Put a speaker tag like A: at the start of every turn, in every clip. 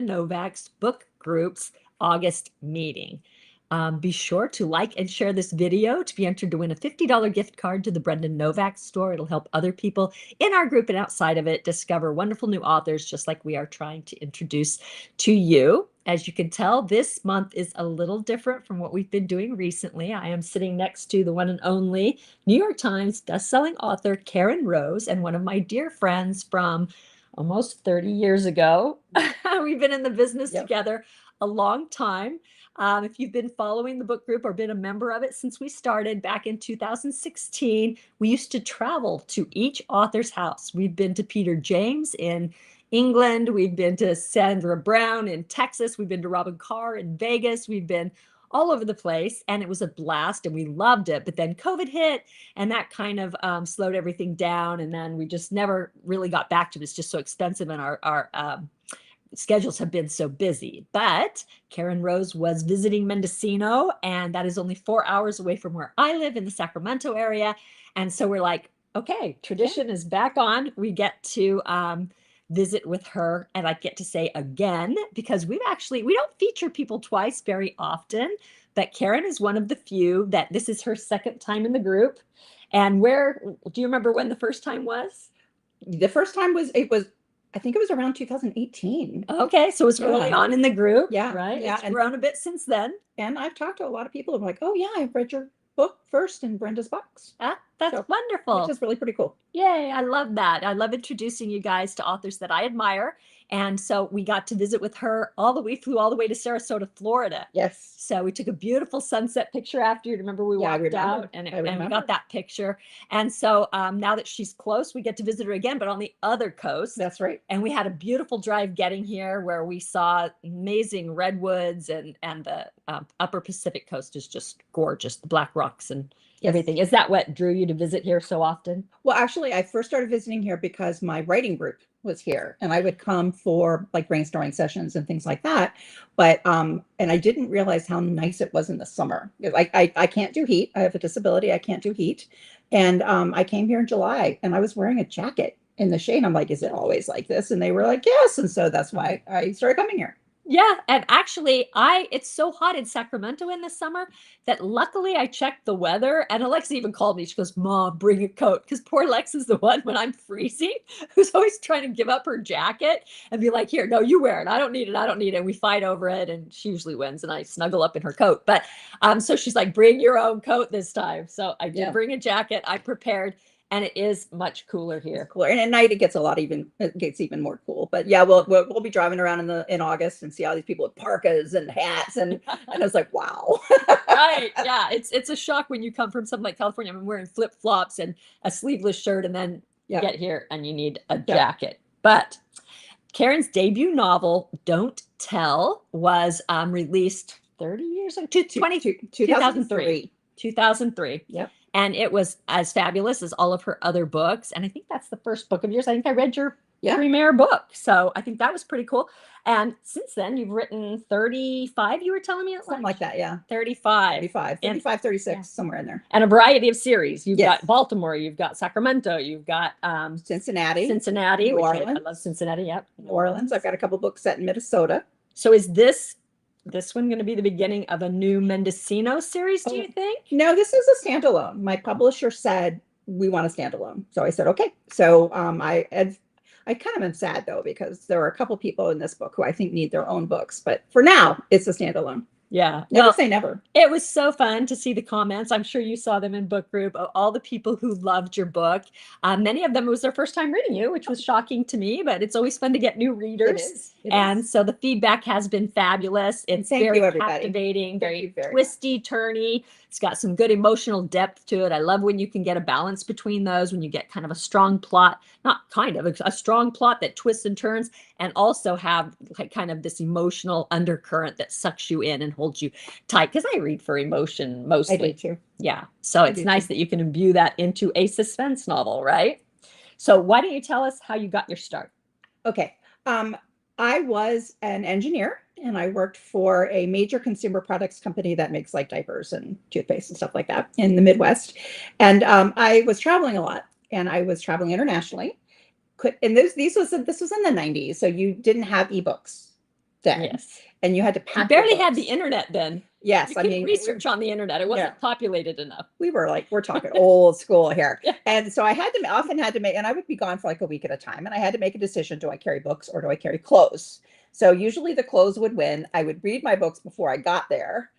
A: Novak's book group's August meeting. Be sure to like and share this video to be entered to win a $50 gift card to the Brendan Novak store. It'll help other people in our group and outside of it discover wonderful new authors, just like we are trying to introduce to you. As you can tell, this month is a little different from what we've been doing recently. I am sitting next to the one and only New York Times bestselling author Karen Rose, and one of my dear friends from almost 30 years ago. We've been in the business together a long time. If you've been following the book group or been a member of it since we started back in 2016, we used to travel to each author's house. We've been to Peter James in England. We've been to Sandra Brown in Texas. We've been to Robin Carr in Vegas. We've been all over the place, and it was a blast, and we loved it. But then COVID hit, and that kind of slowed everything down, and then we just never really got back to it. It's just so expensive, and our schedules have been so busy. But Karen Rose was visiting Mendocino, and that is only 4 hours away from where I live in the Sacramento area. And so we're like, okay, tradition is back on. We get to visit with her, and I get to say again, because we don't feature people twice very often, but Karen is one of the few that this is her second time in the group. And where do you remember when the first time was?
B: The first time I think it was around 2018.
A: Okay, so it's early on in the group.
B: Yeah,
A: right?
B: yeah,
A: It's grown a bit since then.
B: And I've talked to a lot of people who are like, oh yeah, I've read your book first in Brenda's box.
A: That's wonderful.
B: Which is really pretty cool.
A: Yay, I love that. I love introducing you guys to authors that I admire. And so we got to visit with her we flew all the way to Sarasota, Florida.
B: Yes.
A: So we took a beautiful sunset picture after you. Remember we walked out and we got that picture. And so now that she's close, we get to visit her again, but on the other coast.
B: That's right.
A: And we had a beautiful drive getting here where we saw amazing redwoods, and the upper Pacific coast is just gorgeous. The Black Rocks and everything. Is that what drew you to visit here so often?
B: Well, actually, I first started visiting here because my writing group was here, and I would come for like brainstorming sessions and things like that. But and I didn't realize how nice it was in the summer. Like I can't do heat. I have a disability. I can't do heat. And I came here in July, and I was wearing a jacket in the shade. I'm like, is it always like this? And they were like, yes. And so that's why I started coming here.
A: Yeah, and actually, it's so hot in Sacramento in the summer that luckily I checked the weather, and Alexa even called me. She goes, "Mom, bring a coat," because poor Lex is the one when I'm freezing who's always trying to give up her jacket and be like, "Here, no, you wear it. I don't need it. I don't need it." And we fight over it, and she usually wins, and I snuggle up in her coat. But so she's like, "Bring your own coat this time." So I did bring a jacket. I prepared. And it is much cooler here.
B: Cooler, and at night it gets even more cool. But yeah, we'll be driving around in August and see all these people with parkas and hats, and it's like, wow.
A: Right? Yeah, it's a shock when you come from something like California. I'm wearing flip flops and a sleeveless shirt, and then get here and you need a jacket. But Karen's debut novel, Don't Tell, was released 30 years ago, 2003. 2003.
B: Yep.
A: And it was as fabulous as all of her other books. And I think that's the first book of yours. I think I read your premiere book. So I think that was pretty cool. And since then, you've written 35, you were telling me?
B: Something like that, yeah.
A: 35,
B: 36, somewhere in there.
A: And a variety of series. You've got Baltimore, you've got Sacramento, you've got
B: Cincinnati.
A: New Orleans. I love Cincinnati,
B: New Orleans. I've got a couple books set in Minnesota.
A: So is this one going to be the beginning of a new Mendocino series, do you think?
B: No, this is a standalone. My publisher said, we want a standalone. So I said, okay. So I kind of am sad, though, because there are a couple people in this book who I think need their own books. But for now, it's a standalone.
A: Yeah.
B: Never say never.
A: It was so fun to see the comments. I'm sure you saw them in book group. All the people who loved your book. Many of them, it was their first time reading you, which was shocking to me, but it's always fun to get new readers.
B: It
A: and
B: is.
A: So the feedback has been fabulous. It's very captivating, very twisty, turny. It's got some good emotional depth to it. I love when you can get a balance between those, when you get kind of a strong plot, not kind of, a strong plot that twists and turns, and also have like kind of this emotional undercurrent that sucks you in and holds you tight. Because I read for emotion mostly.
B: I do too.
A: Yeah. So it's nice that you can imbue that into a suspense novel, right? So why don't you tell us how you got your start?
B: Okay. I was an engineer, and I worked for a major consumer products company that makes like diapers and toothpaste and stuff like that in the Midwest. And I was traveling a lot, and I was traveling internationally. And this was in the 90s, so you didn't have ebooks. then,
A: Yes.
B: and you had to
A: You
B: pack your
A: barely had the
B: books.
A: internet then.
B: Yes,
A: You
B: I
A: couldn't
B: mean,
A: research on the internet. It wasn't populated enough.
B: we were like, we're talking old school here.
A: Yeah.
B: And so I often had to make, and I would be gone for like a week at a time, and I had to make a decision: do I carry books or do I carry clothes? So usually the clothes would win. I would read my books before I got there,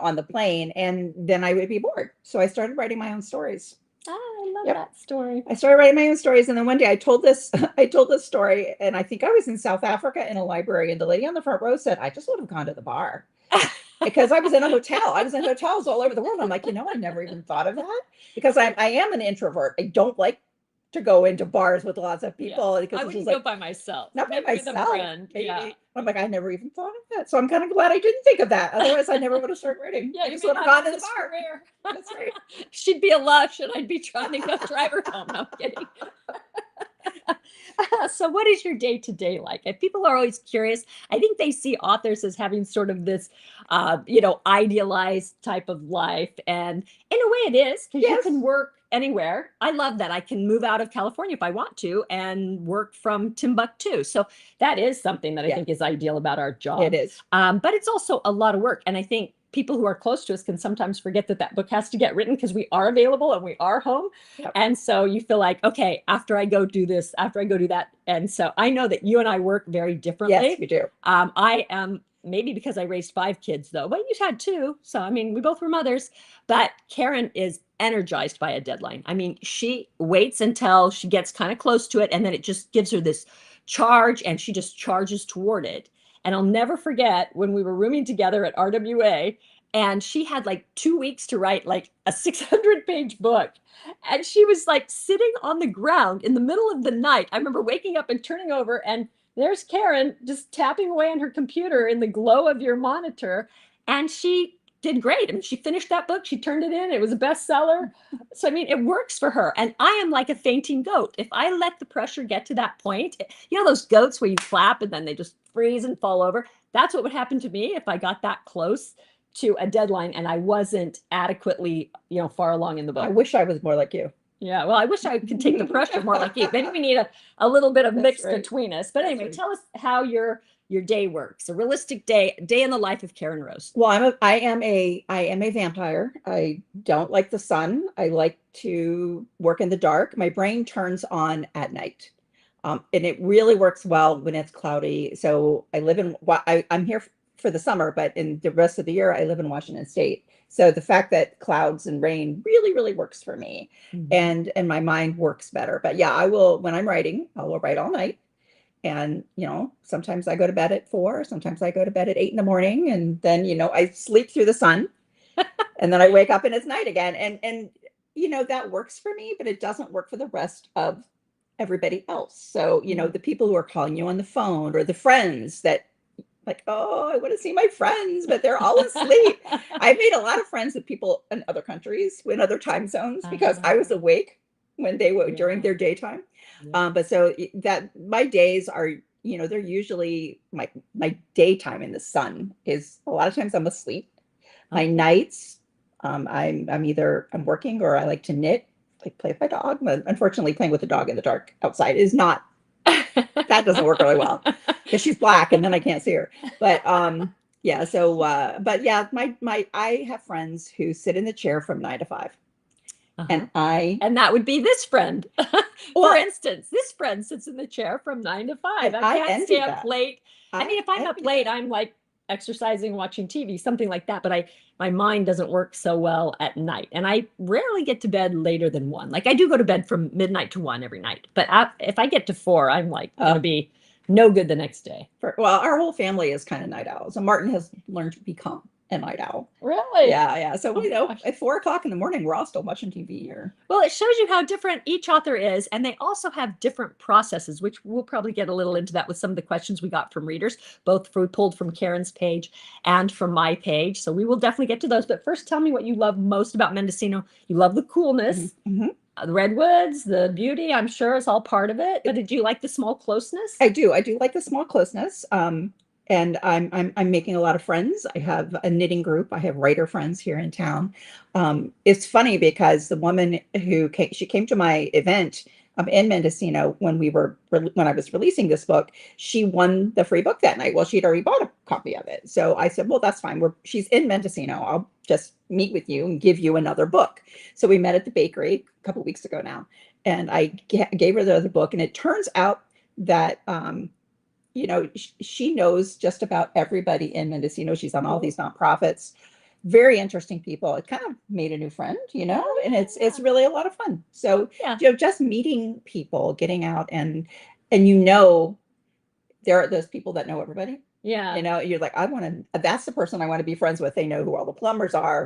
B: on the plane, and then I would be bored. So I started writing my own stories.
A: Oh, I love
B: Yep.
A: that story.
B: I started writing my own stories, and then one day I told this I told this story, and I think I was in South Africa in a library, and the lady on the front row said, "I just would have gone to the bar." Because I was in a hotel. I was in hotels all over the world. I'm like, I never even thought of that, because I am an introvert. I don't like to go into bars with lots of people, because
A: I
B: it's
A: wouldn't
B: just
A: go
B: like,
A: by myself.
B: not by
A: Maybe with a
B: myself.
A: friend.
B: Maybe.
A: Yeah.
B: I'm like, I never even thought of that. So I'm kind of glad I didn't think of that. Otherwise, I never would have started writing.
A: Yeah,
B: I
A: you
B: just
A: may
B: would have
A: not
B: gone to
A: have
B: the
A: this
B: bar.
A: career.
B: That's right.
A: She'd be a lush, and I'd be trying to go drive her home. No, I'm kidding. So what is your day to day like? If people are always curious, I think they see authors as having sort of this, idealized type of life. And in a way it is, because you can
B: Yes.
A: work anywhere. I love that. I can move out of California if I want to and work from Timbuktu. So that is something that I
B: Yeah.
A: think is ideal about our job.
B: It is.
A: But it's also a lot of work. And I think people who are close to us can sometimes forget that that book has to get written, because we are available and we are home.
B: Yep.
A: And so you feel like, okay, after I go do this, after I go do that. And so I know that you and I work very differently.
B: Yes, we do.
A: I am, maybe because I raised 5 kids though, but you had 2. So, I mean, we both were mothers, but Karen is energized by a deadline. I mean, she waits until she gets kind of close to it, and then it just gives her this charge, and she just charges toward it. And I'll never forget when we were rooming together at RWA, and she had like 2 weeks to write like a 600-page book. And she was like sitting on the ground in the middle of the night. I remember waking up and turning over, and there's Karen just tapping away on her computer in the glow of your monitor. And she did great. I mean, she finished that book. She turned it in. It was a bestseller. So, I mean, it works for her. And I am like a fainting goat. If I let the pressure get to that point, those goats where you clap and then they just freeze and fall over. That's what would happen to me if I got that close to a deadline and I wasn't adequately, far along in the book.
B: I wish I was more like you.
A: Yeah, well, I wish I could take the pressure more like you. Maybe we need a little bit of mix
B: right.
A: between us. But
B: That's
A: anyway,
B: right.
A: tell us how your day works. A realistic day in the life of Karen Rose.
B: Well, I am a vampire. I don't like the sun. I like to work in the dark. My brain turns on at night. And it really works well when it's cloudy. So I'm here for the summer, but in the rest of the year, I live in Washington State. So the fact that clouds and rain really, really works for me, and my mind works better. But yeah, when I'm writing, I will write all night. And, sometimes I go to bed at 4, sometimes I go to bed at 8 in the morning, and then, I sleep through the sun and then I wake up and it's night again. And, that works for me, but it doesn't work for the rest of everybody else. So, the people who are calling you on the phone, or the friends that like, oh, I want to see my friends, but they're all asleep. I've made a lot of friends with people in other countries, in other time zones, because I was awake when they were during their daytime. But so that my days are, they're usually my daytime in the sun is a lot of times I'm asleep. My nights, I'm working, or I like to knit, like play with my dog. But unfortunately, playing with the dog in the dark outside is not, that doesn't work really well, because she's black and then I can't see her. But yeah, so but yeah, I have friends who sit in the chair from 9 to 5. And
A: that would be this friend. For
B: Well,
A: instance, this friend sits in the chair from 9 to 5. I
B: I
A: can't
B: envy
A: stay up
B: that.
A: late. I mean, if I'm up
B: envy
A: late,
B: that.
A: I'm like exercising, watching TV, something like that. But my mind doesn't work so well at night. And I rarely get to bed later than 1. Like I do go to bed from midnight to 1 every night. But if I get to 4, I'm like going to be no good the next day.
B: Well, our whole family is kind of night owls. And Martin has learned to become a night owl.
A: Really?
B: Yeah. So,
A: gosh.
B: at 4 o'clock in the morning, we're all still watching TV here.
A: Well, it shows you how different each author is, and they also have different processes, which we'll probably get a little into that with some of the questions we got from readers, both pulled from Karen's page and from my page. So we will definitely get to those. But first, tell me what you love most about Mendocino. You love the coolness, the redwoods, the beauty, I'm sure is all part of it. But did you like the small closeness?
B: I do like the small closeness. And I'm making a lot of friends. I have a knitting group. I have writer friends here in town. It's funny because the woman who came to my event in Mendocino when when I was releasing this book, she won the free book that night. Well, she'd already bought a copy of it. So I said, well, that's fine. She's in Mendocino. I'll just meet with you and give you another book. So we met at the bakery a couple weeks ago now, and I gave her the other book. And it turns out that, she knows just about everybody in Mendocino. She's on all these nonprofits, very interesting people. It kind of made a new friend, and it's really a lot of fun. So,
A: Yeah.
B: Just meeting people, getting out and there are those people that know everybody.
A: Yeah.
B: You're like, that's the person I want to be friends with. They know who all the plumbers are,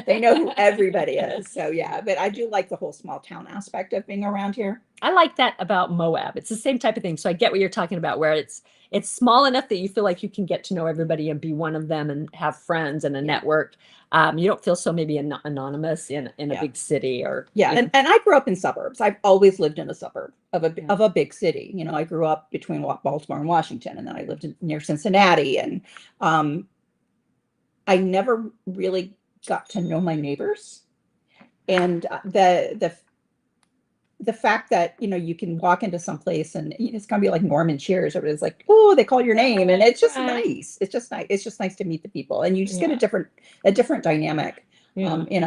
B: they know who everybody is. So yeah, but I do like the whole small town aspect of being around here.
A: I like that about Moab. It's the same type of thing. So I get what you're talking about, where it's small enough that you feel like you can get to know everybody and be one of them and have friends and a network. You don't feel so maybe anonymous in a big city or
B: and I grew up in suburbs. I've always lived in a suburb of a big city. I grew up between Baltimore and Washington, and then I lived near Cincinnati, and I never really got to know my neighbors. And the fact that you can walk into some place and it's gonna be like Norman Cheers, or it's like, oh, they call your name, and it's just nice. It's just nice. It's just nice to meet the people, and you just get a different dynamic in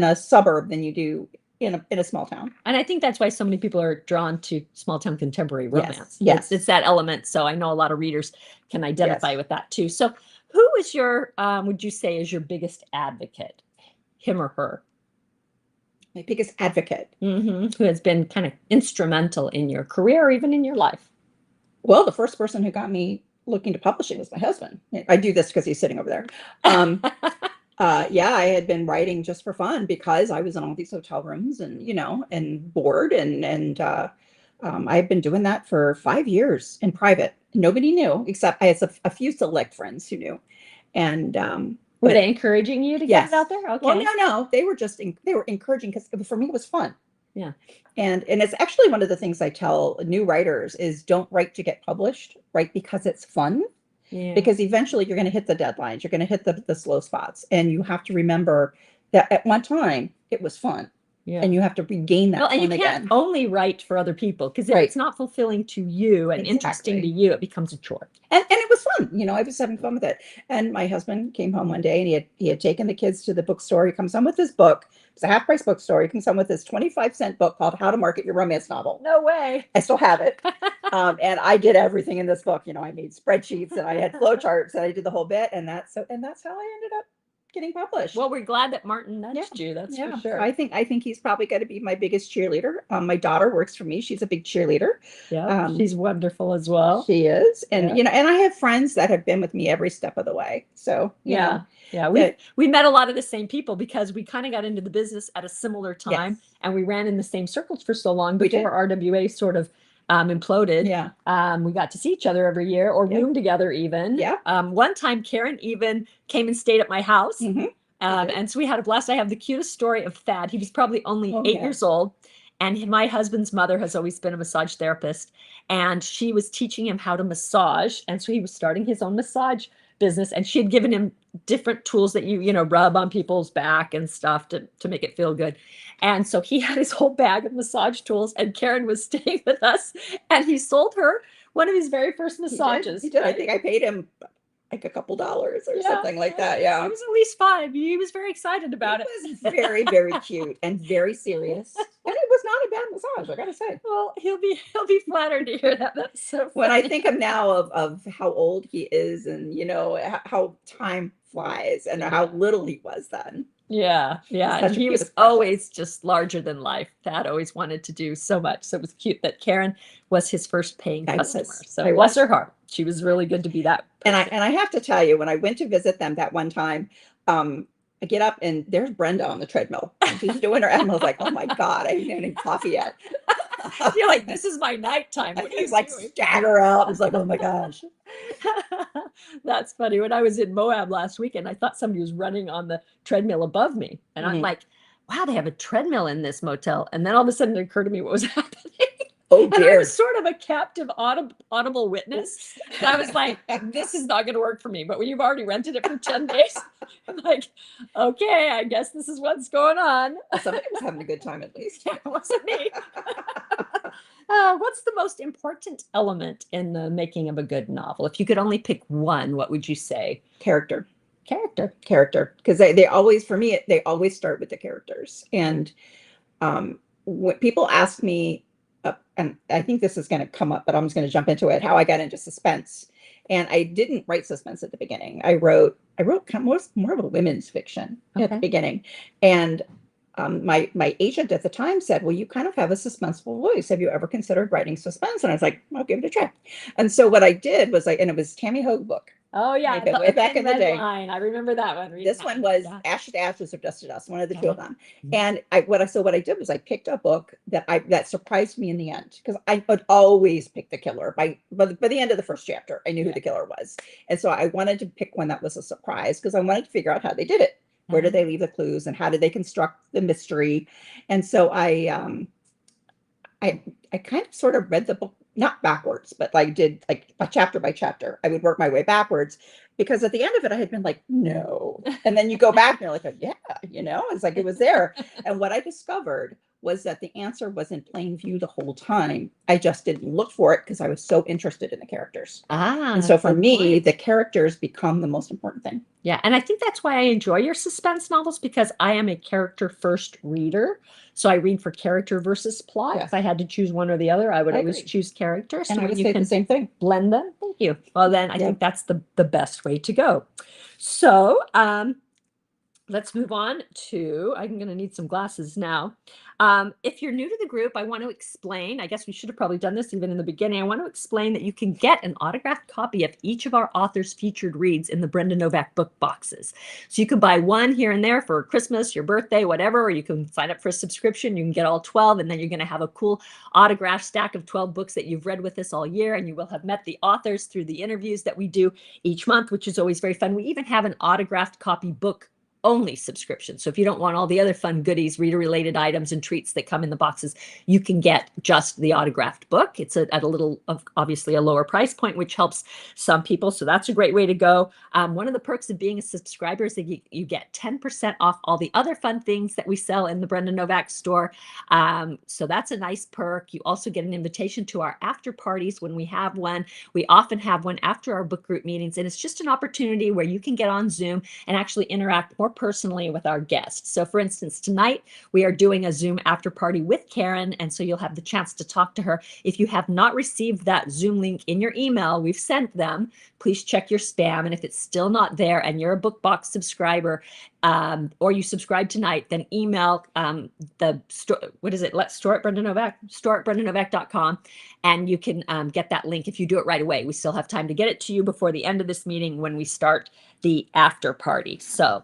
B: a suburb than you do in a small town.
A: And I think that's why so many people are drawn to small town contemporary romance.
B: Yes.
A: It's that element. So I know a lot of readers can identify with that too. So who is your would you say is your biggest advocate, him or her?
B: My biggest advocate.
A: Who has been kind of instrumental in your career or even in your life?
B: Well, the first person who got me looking to publishing was my husband. I do this because he's sitting over there. I had been writing just for fun because I was in all these hotel rooms and and bored, and I had been doing that for 5 years in private. Nobody knew, except I had a few select friends who knew. And
A: were they encouraging you to get it out there? Okay.
B: Well, no, they were encouraging because for me it was fun.
A: Yeah.
B: And it's actually one of the things I tell new writers is don't write to get published, write because it's fun. Yeah. Because eventually you're going to hit the deadlines, you're going to hit the slow spots, and you have to remember that at one time it was fun. Yeah. And you have to regain that.
A: Well, and you can't only write for other people, because if it's not fulfilling to you and interesting to you, it becomes a chore.
B: And it was fun. I was having fun with it. And my husband came home one day and he had taken the kids to the bookstore. He comes home with his book. It's a half-price bookstore. He comes home with this 25-cent book called How to Market Your Romance Novel.
A: No way.
B: I still have it. And I did everything in this book. I made spreadsheets and I had flowcharts and I did the whole bit. And that's how I ended up getting published.
A: Well, we're glad that Martin nudged you. That's for sure.
B: I think he's probably going to be my biggest cheerleader. My daughter works for me. She's a big cheerleader.
A: Yeah, she's wonderful as well.
B: She is, and and I have friends that have been with me every step of the way. So
A: we met a lot of the same people because we kind of got into the business at a similar time, and we ran in the same circles for so long before RWA sort of imploded. We got to see each other every year or room together even. One time Karen even came and stayed at my house. And so we had a blast. I have the cutest story of Thad. He was probably only 8 years old. And my husband's mother has always been a massage therapist, and she was teaching him how to massage. And so he was starting his own massage business, and she had given him different tools that you rub on people's back and stuff to make it feel good. And so he had his whole bag of massage tools, and Karen was staying with us, and he sold her one of his very first massages.
B: He did. I think I paid him like a couple dollars or something like that. Yeah.
A: It was at least $5. He was very excited about it.
B: It was very, very cute and very serious. And it was not a bad massage, I gotta say.
A: Well, he'll be flattered to hear that. That's so funny.
B: When I think of now of how old he is, and how time flies and how little he was then.
A: Yeah. And he was always just larger than life. Thad always wanted to do so much. So it was cute that Karen was his first paying customer. So bless her heart. She was really good to be that person.
B: And I have to tell you, when I went to visit them that one time, I get up and there's Brenda on the treadmill. She's doing her, and I was like, oh my God, I haven't had any coffee yet.
A: You're like, this is my nighttime.
B: He's like, stagger out. It's like, oh my gosh.
A: That's funny. When I was in Moab last weekend, I thought somebody was running on the treadmill above me. And I'm like, wow, they have a treadmill in this motel. And then all of a sudden it occurred to me what was happening.
B: Oh
A: And I
B: dear.
A: was sort of a captive audible witness. And I was like, this is not going to work for me. But when you've already rented it for 10 days, I'm like, okay, I guess this is what's going on.
B: Somebody was having a good time at least.
A: It wasn't me. What's the most important element in the making of a good novel? If you could only pick one, what would you say?
B: Character.
A: Character.
B: Because they always, for me, they always start with the characters. And when people ask me, and I think this is going to come up, but I'm just going to jump into it, how I got into suspense. And I didn't write suspense at the beginning. I wrote kind of more of a women's fiction at the
A: Okay.
B: beginning. And my agent at the time said, well, you kind of have a suspenseful voice. Have you ever considered writing suspense? And I was like, I'll give it a try. And so what I did was and it was Tammy Hogue book.
A: Oh yeah,
B: Way back in the
A: Red
B: day.
A: Line. I remember that one. reading
B: This
A: that
B: one was
A: Yeah.
B: Ashes to Ashes or Dust to Dust, one of the two of them.
A: Mhm.
B: And what I did was I picked a book that surprised me in the end, because I would always pick the killer by the end of the first chapter. I knew who the killer was, and so I wanted to pick one that was a surprise because I wanted to figure out how they did it. Where did they leave the clues, and how did they construct the mystery? And so I kind of sort of read the book not backwards, but like did like a chapter by chapter. I would work my way backwards because at the end of it, I had been like, no. And then you go back and you're like, yeah, it's like it was there. And what I discovered was that the answer was in plain view the whole time. I just didn't look for it because I was so interested in the characters. And so for
A: good
B: me,
A: point.
B: the characters become the most important thing.
A: Yeah, and I think that's why I enjoy your suspense novels, because I am a character first reader. So I read for character versus plot.
B: Yes.
A: If I had to choose one or the other, I would
B: I
A: always
B: agree.
A: choose character. So
B: And I
A: when
B: would
A: you
B: say
A: can
B: the same thing.
A: blend them. Thank you. Well, then I
B: Yeah.
A: think that's the best way to go. So let's move on to, I'm going to need some glasses now. If you're new to the group, I want to explain, I guess we should have probably done this even in the beginning. I want to explain that you can get an autographed copy of each of our authors' featured reads in the Brenda Novak book boxes. So you can buy one here and there for Christmas, your birthday, whatever, or you can sign up for a subscription. You can get all 12, and then you're going to have a cool autographed stack of 12 books that you've read with us all year, and you will have met the authors through the interviews that we do each month, which is always very fun. We even have an autographed copy book only subscription. So if you don't want all the other fun goodies, reader related items and treats that come in the boxes, you can get just the autographed book. It's at a little, obviously a lower price point, which helps some people. So that's a great way to go. One of the perks of being a subscriber is that you get 10% off all the other fun things that we sell in the Brenda Novak store. So that's a nice perk. You also get an invitation to our after parties when we have one. We often have one after our book group meetings, and it's just an opportunity where you can get on Zoom and actually interact more personally with our guests. So for instance, tonight we are doing a Zoom after party with Karen, and so you'll have the chance to talk to her. If you have not received that Zoom link in your email, we've sent them. Please check your spam, and if it's still not there and you're a BookBox subscriber, or you subscribe tonight, then email the store. What is it? Let's store at Brenda Novak, store at brendanovak.com, and you can get that link if you do it right away. We still have time to get it to you before the end of this meeting when we start the after party. So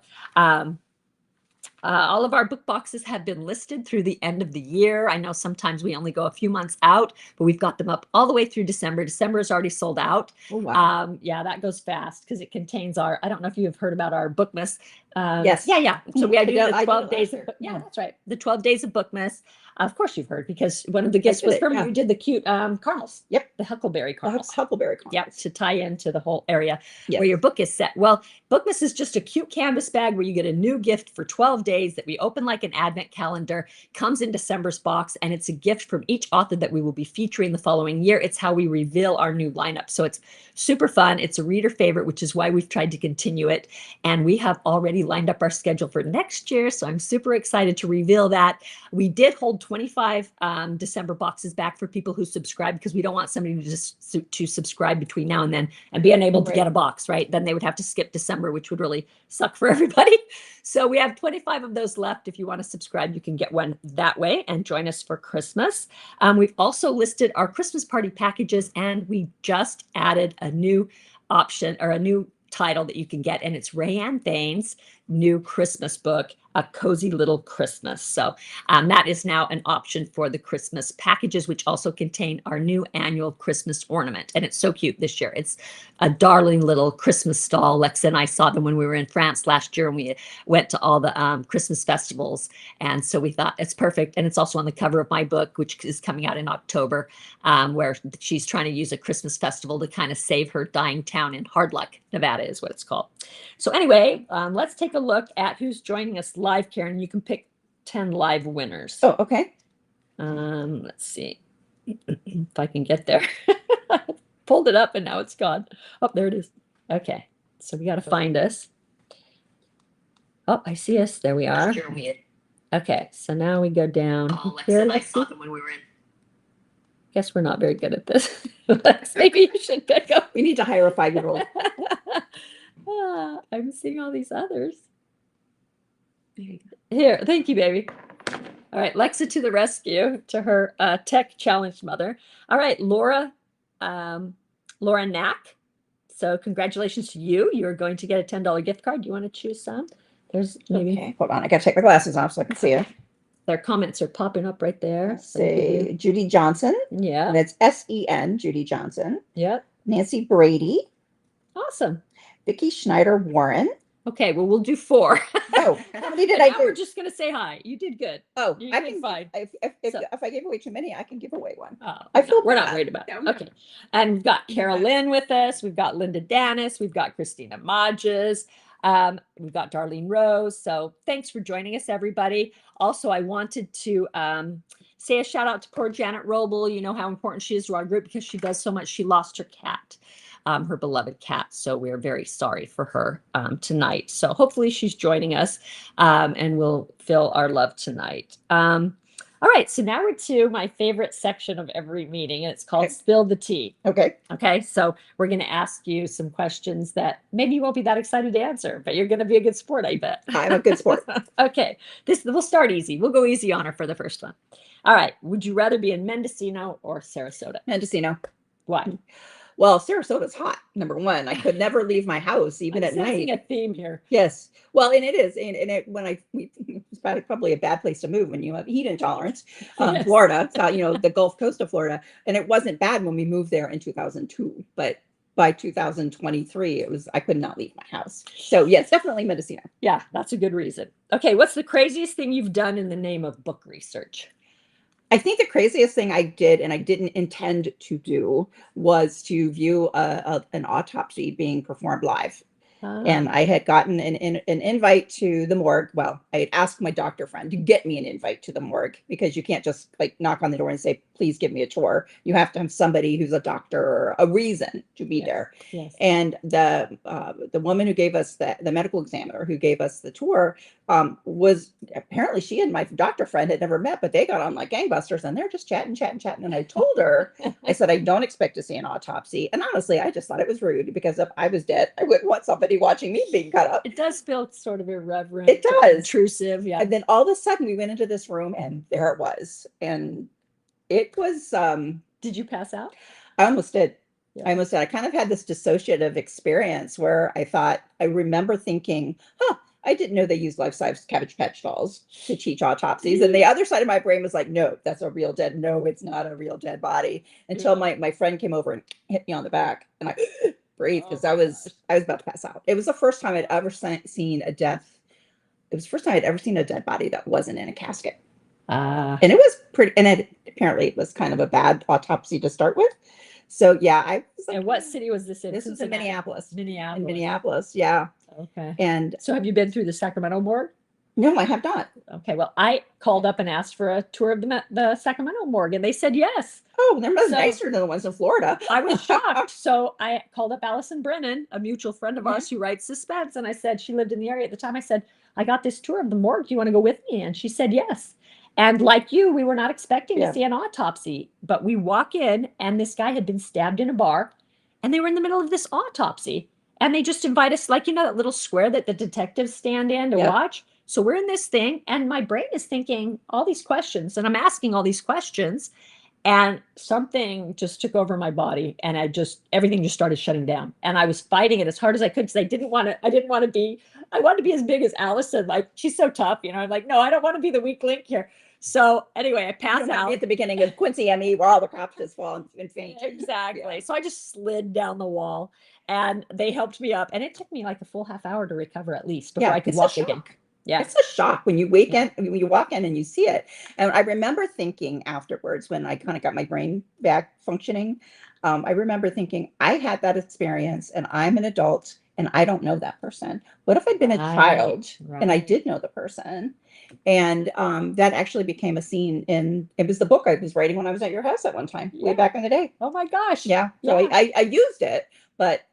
A: all of our book boxes have been listed through the end of the year. I know sometimes we only go a few months out, but we've got them up all the way through December. December is already sold out.
B: Oh, wow.
A: Yeah, that goes fast because it contains our, I don't know if you've heard about our Bookmas.
B: Yes.
A: Yeah. So we
B: I
A: do
B: did-
A: the
B: I did
A: 12
B: it
A: days.
B: last year.
A: Yeah, that's right. The 12 days of Bookmas. Of course you've heard, because one of the gifts
B: did
A: was
B: it,
A: from
B: yeah.
A: you did the cute caramels.
B: Yep.
A: The Huckleberry caramels.
B: Huckleberry.
A: Yeah, to tie into the whole area
B: Yes.
A: where your book is set. Well, Bookmas is just a cute canvas bag where you get a new gift for 12 days that we open like an advent calendar, comes in December's box, and it's a gift from each author that we will be featuring the following year. It's how we reveal our new lineup. So it's super fun. It's a reader favorite, which is why we've tried to continue it. And we have already lined up our schedule for next year. So I'm super excited to reveal that. We did hold 25 December boxes back for people who subscribe, because we don't want somebody to just to subscribe between now and then and be unable to
B: Right.
A: get a box, right? Then they would have to skip December, which would really suck for everybody. So we have 25 of those left. If you want to subscribe, you can get one that way and join us for Christmas. We've also listed our Christmas party packages, and we just added a new option, or a new title that you can get, and it's Rayanne Thane's new Christmas book, A Cozy Little Christmas. So that is now an option for the Christmas packages, which also contain our new annual Christmas ornament. And it's so cute this year. It's a darling little Christmas stall. Lex and I saw them when we were in France last year, and we went to all the Christmas festivals. And so we thought it's perfect. And it's also on the cover of my book, which is coming out in October, where she's trying to use a Christmas festival to kind of save her dying town in Hard Luck, Nevada is what it's called. So anyway, let's take a look at who's joining us live, Karen. You can pick 10 live winners.
B: Oh, okay.
A: Let's see if I can get there. Pulled it up and now it's gone. Oh, there it is. Okay, so we got to find us. Oh, I see us. There we are. Okay, so now we go down here. Let's see. When we were in. Guess we're not very good at this. Lex, maybe you should pick up.
B: We need to hire a 5-year-old.
A: I'm seeing all these others. Here, thank you, baby. All right, Lexa to the rescue, to her tech challenged mother. All right, Laura Knack. So congratulations to you. You're going to get a $10 gift card. Do you want to choose some? There's maybe.
B: Okay, hold on. I got to take my glasses off so I can see it.
A: Their comments are popping up right there.
B: Say Judy Johnson.
A: Yeah.
B: And it's S-E-N, Judy Johnson.
A: Yep.
B: Nancy Brady.
A: Awesome.
B: Vicki Schneider Warren.
A: Okay, well, we'll do 4.
B: Oh, how many did I do?
A: We're just going to say hi. You did good.
B: Oh,
A: you
B: I
A: did
B: can
A: fine.
B: If I gave away too many, I can give away one.
A: Oh,
B: I feel
A: we're not
B: bad.
A: worried about it.
B: No.
A: Okay. And we've got Carolyn with us. We've got Linda Danis. We've got Christina Modges. We've got Darlene Rose. So thanks for joining us, everybody. Also, I wanted to say a shout out to poor Janet Roble. You know how important she is to our group because she does so much. She lost her cat, her beloved cat. So we're very sorry for her tonight. So hopefully she's joining us and we'll feel our love tonight. All right, so now we're to my favorite section of every meeting, and it's called Spill the Tea.
B: Okay.
A: Okay, so we're going to ask you some questions that maybe you won't be that excited to answer, but you're going to be a good sport, I bet.
B: I'm a good sport.
A: Okay, we'll start easy. We'll go easy on her for the first one. All right, would you rather be in Mendocino or Sarasota?
B: Mendocino.
A: Why?
B: Well, Sarasota's hot, number one. I could never leave my house, even at night.
A: A theme here.
B: Yes. Well, and it is. And it's probably a bad place to move when you have heat intolerance.
A: Yes.
B: Florida, the Gulf Coast of Florida. And it wasn't bad when we moved there in 2002. But by 2023, I could not leave my house. So yes, definitely Mendocino.
A: Yeah, that's a good reason. Okay, what's the craziest thing you've done in the name of book research?
B: I think the craziest thing I did, and I didn't intend to do, was to view an autopsy being performed live. And I had gotten an invite to the morgue. Well, I had asked my doctor friend to get me an invite to the morgue because you can't just knock on the door and say, please give me a tour. You have to have somebody who's a doctor or a reason to be there.
A: Yes.
B: And the woman who gave us the medical examiner who gave us the tour was apparently she and my doctor friend had never met, but they got on like gangbusters and they're just chatting. And I told her, I said, I don't expect to see an autopsy. And honestly, I just thought it was rude because if I was dead, I wouldn't want somebody watching me being cut up.
A: It does feel sort of irreverent.
B: It does.
A: Intrusive. Yeah.
B: And then all of a sudden we went into this room and there it was. And it was,
A: did you pass out?
B: I almost did.
A: Yeah.
B: I almost did. I kind of had this dissociative experience where I remember thinking, I didn't know they used life-size Cabbage Patch dolls to teach autopsies. And the other side of my brain was like, no, that's a real dead. No, it's not a real dead body. Until my friend came over and hit me on the back and I breathed because I was about to pass out. It was the first time I'd ever seen a death. It was the first time I'd ever seen a dead body that wasn't in a casket. And it was pretty, and apparently it was kind of a bad autopsy to start with. So yeah, I was like,
A: and what city was this in?
B: This was in Minneapolis. In Minneapolis, yeah.
A: Okay.
B: And
A: so have you been through the Sacramento morgue?
B: No, I have not.
A: Okay, well, I called up and asked for a tour of the Sacramento morgue, and they said yes.
B: Oh, they're much nicer than the ones in Florida.
A: I was shocked. So I called up Allison Brennan, a mutual friend of ours who writes suspense, and I said, she lived in the area at the time. I said, I got this tour of the morgue. Do you want to go with me? And she said yes. And like you, we were not expecting to see an autopsy, but we walk in and this guy had been stabbed in a bar and they were in the middle of this autopsy and they just invite us, like, that little square that the detectives stand in to watch. So we're in this thing and my brain is thinking all these questions and I'm asking all these questions. And something just took over my body, and everything just started shutting down. And I was fighting it as hard as I could because I wanted to be as big as Allison. Like, she's so tough, I'm like, no, I don't want to be the weak link here. So anyway, I passed out
B: at the beginning of Quincy ME where all the cops just fall and faint.
A: Exactly. So I just slid down the wall, and they helped me up, and it took me like a full half hour to recover at least before I could walk again. Yeah.
B: It's a shock when you when you walk in and you see it. And I remember thinking afterwards, when I kind of got my brain back functioning, I remember thinking, I had that experience and I'm an adult and I don't know that person. What if I'd been a child and I did know the person? And that actually became a scene it was the book I was writing when I was at your house at one time, way back in the day.
A: Oh my gosh.
B: Yeah. So I used it, but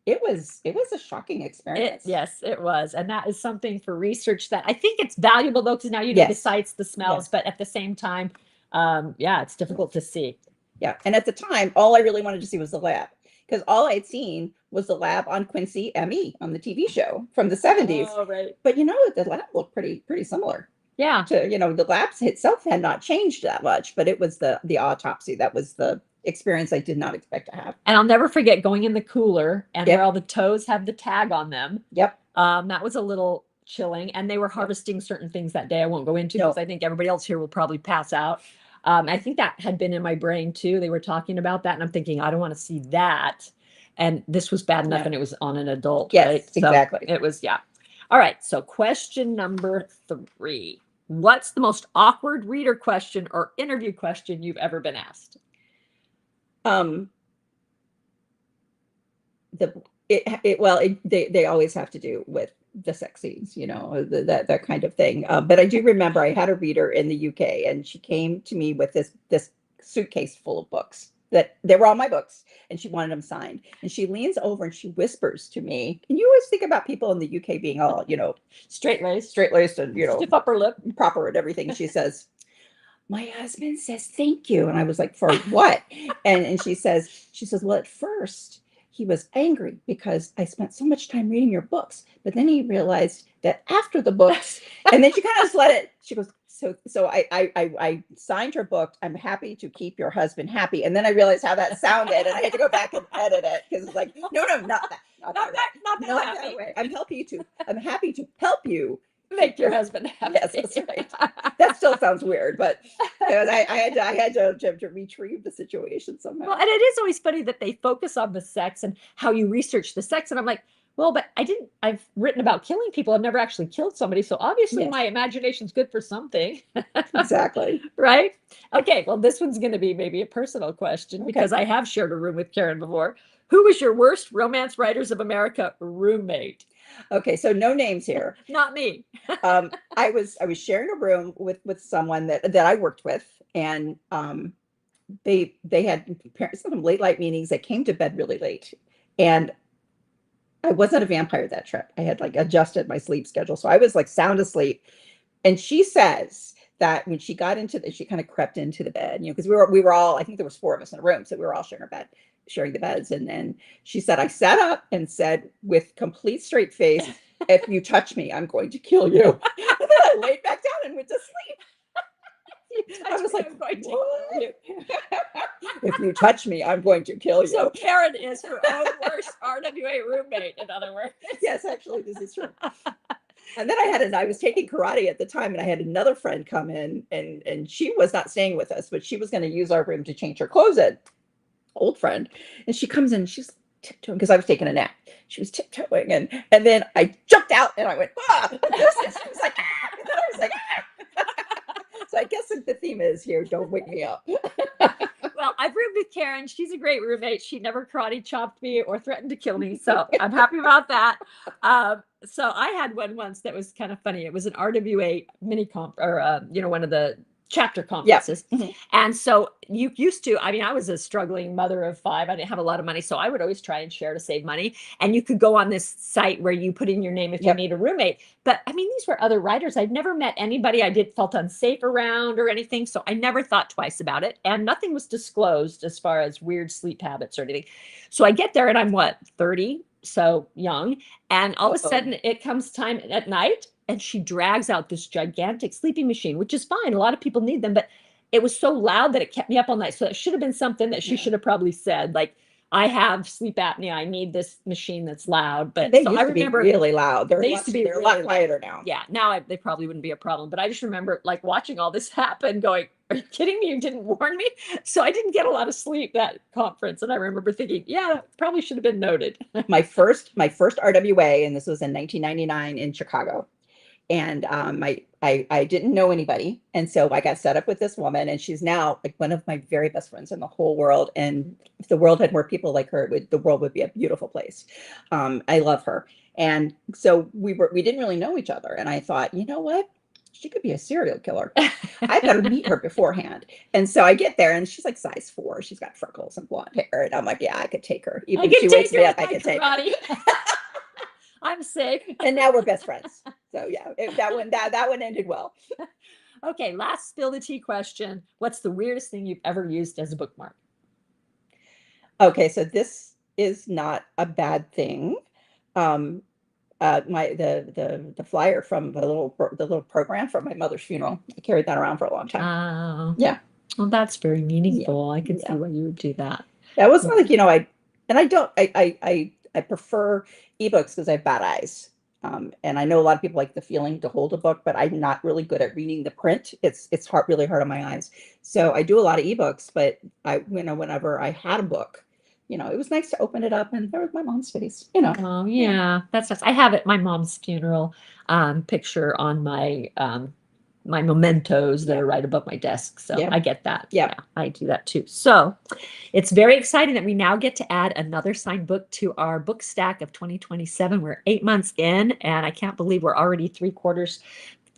B: it was a shocking experience.
A: Yes, it was. And that is something for research that I think it's valuable, though, because now you know the sights, the smells, but at the same time, it's difficult to see.
B: Yeah. And at the time, all I really wanted to see was the lab, because all I'd seen was the lab on Quincy ME on the TV show from the 70s.
A: Oh, right.
B: But the lab looked pretty similar.
A: Yeah.
B: To, the lab itself had not changed that much, but it was the autopsy that was the experience I did not expect to have.
A: And I'll never forget going in the cooler and where all the toes have the tag on them.
B: Yep.
A: That was a little chilling, and they were harvesting certain things that day I won't go into because I think everybody else here will probably pass out. I think that had been in my brain too. They were talking about that, and I'm thinking, I don't want to see that. And this was bad enough, and it was on an adult.
B: Yes,
A: right?
B: exactly.
A: So it was, All right. So question number 3. What's the most awkward reader question or interview question you've ever been asked?
B: They always have to do with the sex scenes, that kind of thing. But I do remember I had a reader in the UK, and she came to me with this suitcase full of books that they were all my books, and she wanted them signed. And she leans over and she whispers to me, and you always think about people in the UK being all,
A: straight-laced
B: and,
A: stiff upper lip,
B: proper and everything. She says, my husband says, thank you. And I was like, for what? and she says, well, at first he was angry because I spent so much time reading your books, but then he realized that after the books, and then she kind of just let it, she goes, so I signed her book. I'm happy to keep your husband happy. And then I realized how that sounded, and I had to go back and edit it because it's like, no, not that. Not that way. I'm happy to help you
A: make your husband happy.
B: Yes, that's right. That still sounds weird, but I had to retrieve the situation somehow.
A: Well, and it is always funny that they focus on the sex and how you research the sex. And I'm like, well, but I've written about killing people. I've never actually killed somebody. So obviously my imagination's good for something.
B: Exactly.
A: Right? Okay. Well, this one's going to be maybe a personal question because I have shared a room with Karen before. Who was your worst Romance Writers of America roommate?
B: Okay, so no names here.
A: Not me.
B: I was sharing a room with someone that I worked with, and they had some late night meetings. They came to bed really late, and I wasn't a vampire that trip. I had adjusted my sleep schedule, so I was sound asleep. And she says that when she got she kind of crept into the bed, because we were all, I think there was 4 of us in a room, so we were all sharing the beds. And then she said, I sat up and said with complete straight face, if you touch me, I'm going to kill you. And then I laid back down and went to sleep. I was like, I'm going to kill you. If you touch me, I'm going to kill you.
A: So Karen is her own worst RWA roommate, in other words.
B: Yes, actually, this is true. And then I was taking karate at the time, and I had another friend come in, and she was not staying with us, but she was going to use our room to change her clothes in. Old friend. And she comes in, she's tiptoeing because I was taking a nap. She was tiptoeing, and then I jumped out and I went, ah! She was like, ah! And I was like, ah! So I guess the theme is here, don't wake me up.
A: Well, I've roomed with Karen. She's a great roommate. She never karate chopped me or threatened to kill me. So I'm happy about that. So I had one once that was kind of funny. It was an RWA mini comp, or one of the chapter conferences.
B: Yeah. Mm-hmm.
A: And so you used to, I was a struggling mother of 5. I didn't have a lot of money. So I would always try and share to save money. And you could go on this site where you put in your name if you need a roommate. But these were other writers. I'd never met anybody I felt unsafe around or anything. So I never thought twice about it. And nothing was disclosed as far as weird sleep habits or anything. So I get there and I'm 30? So young. And all of a sudden it comes time at night, and she drags out this gigantic sleeping machine, which is fine. A lot of people need them, but it was so loud that it kept me up all night. So that should have been something that she should have probably said, like, I have sleep apnea. I need this machine that's loud. But
B: They
A: so
B: used
A: I
B: to be
A: remember
B: really loud.
A: they used to be
B: They're a
A: really
B: lot
A: loud.
B: quieter now.
A: Yeah, now they probably wouldn't be a problem. But I just remember like watching all this happen, going, "Are you kidding me? You didn't warn me." So I didn't get a lot of sleep that conference, and I remember thinking, "Yeah, that probably should have been noted."
B: My first RWA, and this was in 1999 in Chicago. And I didn't know anybody, and so I got set up with this woman, and she's now like one of my very best friends in the whole world. And if the world had more people like her, the world would be a beautiful place. I love her, and so we didn't really know each other, and I thought, you know what? She could be a serial killer. I better meet her beforehand. And so I get there, and she's like size 4. She's got freckles and blonde hair, and I'm like, yeah, I could take her. Even if she wakes me up, I could take her.
A: I'm safe.
B: And now we're best friends. So yeah, that one ended well.
A: Okay, last spill the tea question. What's the weirdest thing you've ever used as a bookmark?
B: Okay, so this is not a bad thing. The flyer from the little program from my mother's funeral. I carried that around for a long time.
A: Oh,
B: Yeah.
A: Well, that's very meaningful. I can see
B: Yeah.
A: why you would do that.
B: That was like, I prefer ebooks because I have bad eyes. And I know a lot of people like the feeling to hold a book, but I'm not really good at reading the print. It's really hard on my eyes. So I do a lot of ebooks, but whenever I had a book, it was nice to open it up and there was my mom's face,
A: Oh yeah, that's nice. I have it, my mom's funeral picture on my my mementos that are right above my desk. So
B: Yeah.
A: I get that.
B: Yeah.
A: I do that too. So it's very exciting that we now get to add another signed book to our book stack of 2027. We're 8 months in, and I can't believe we're already 3/4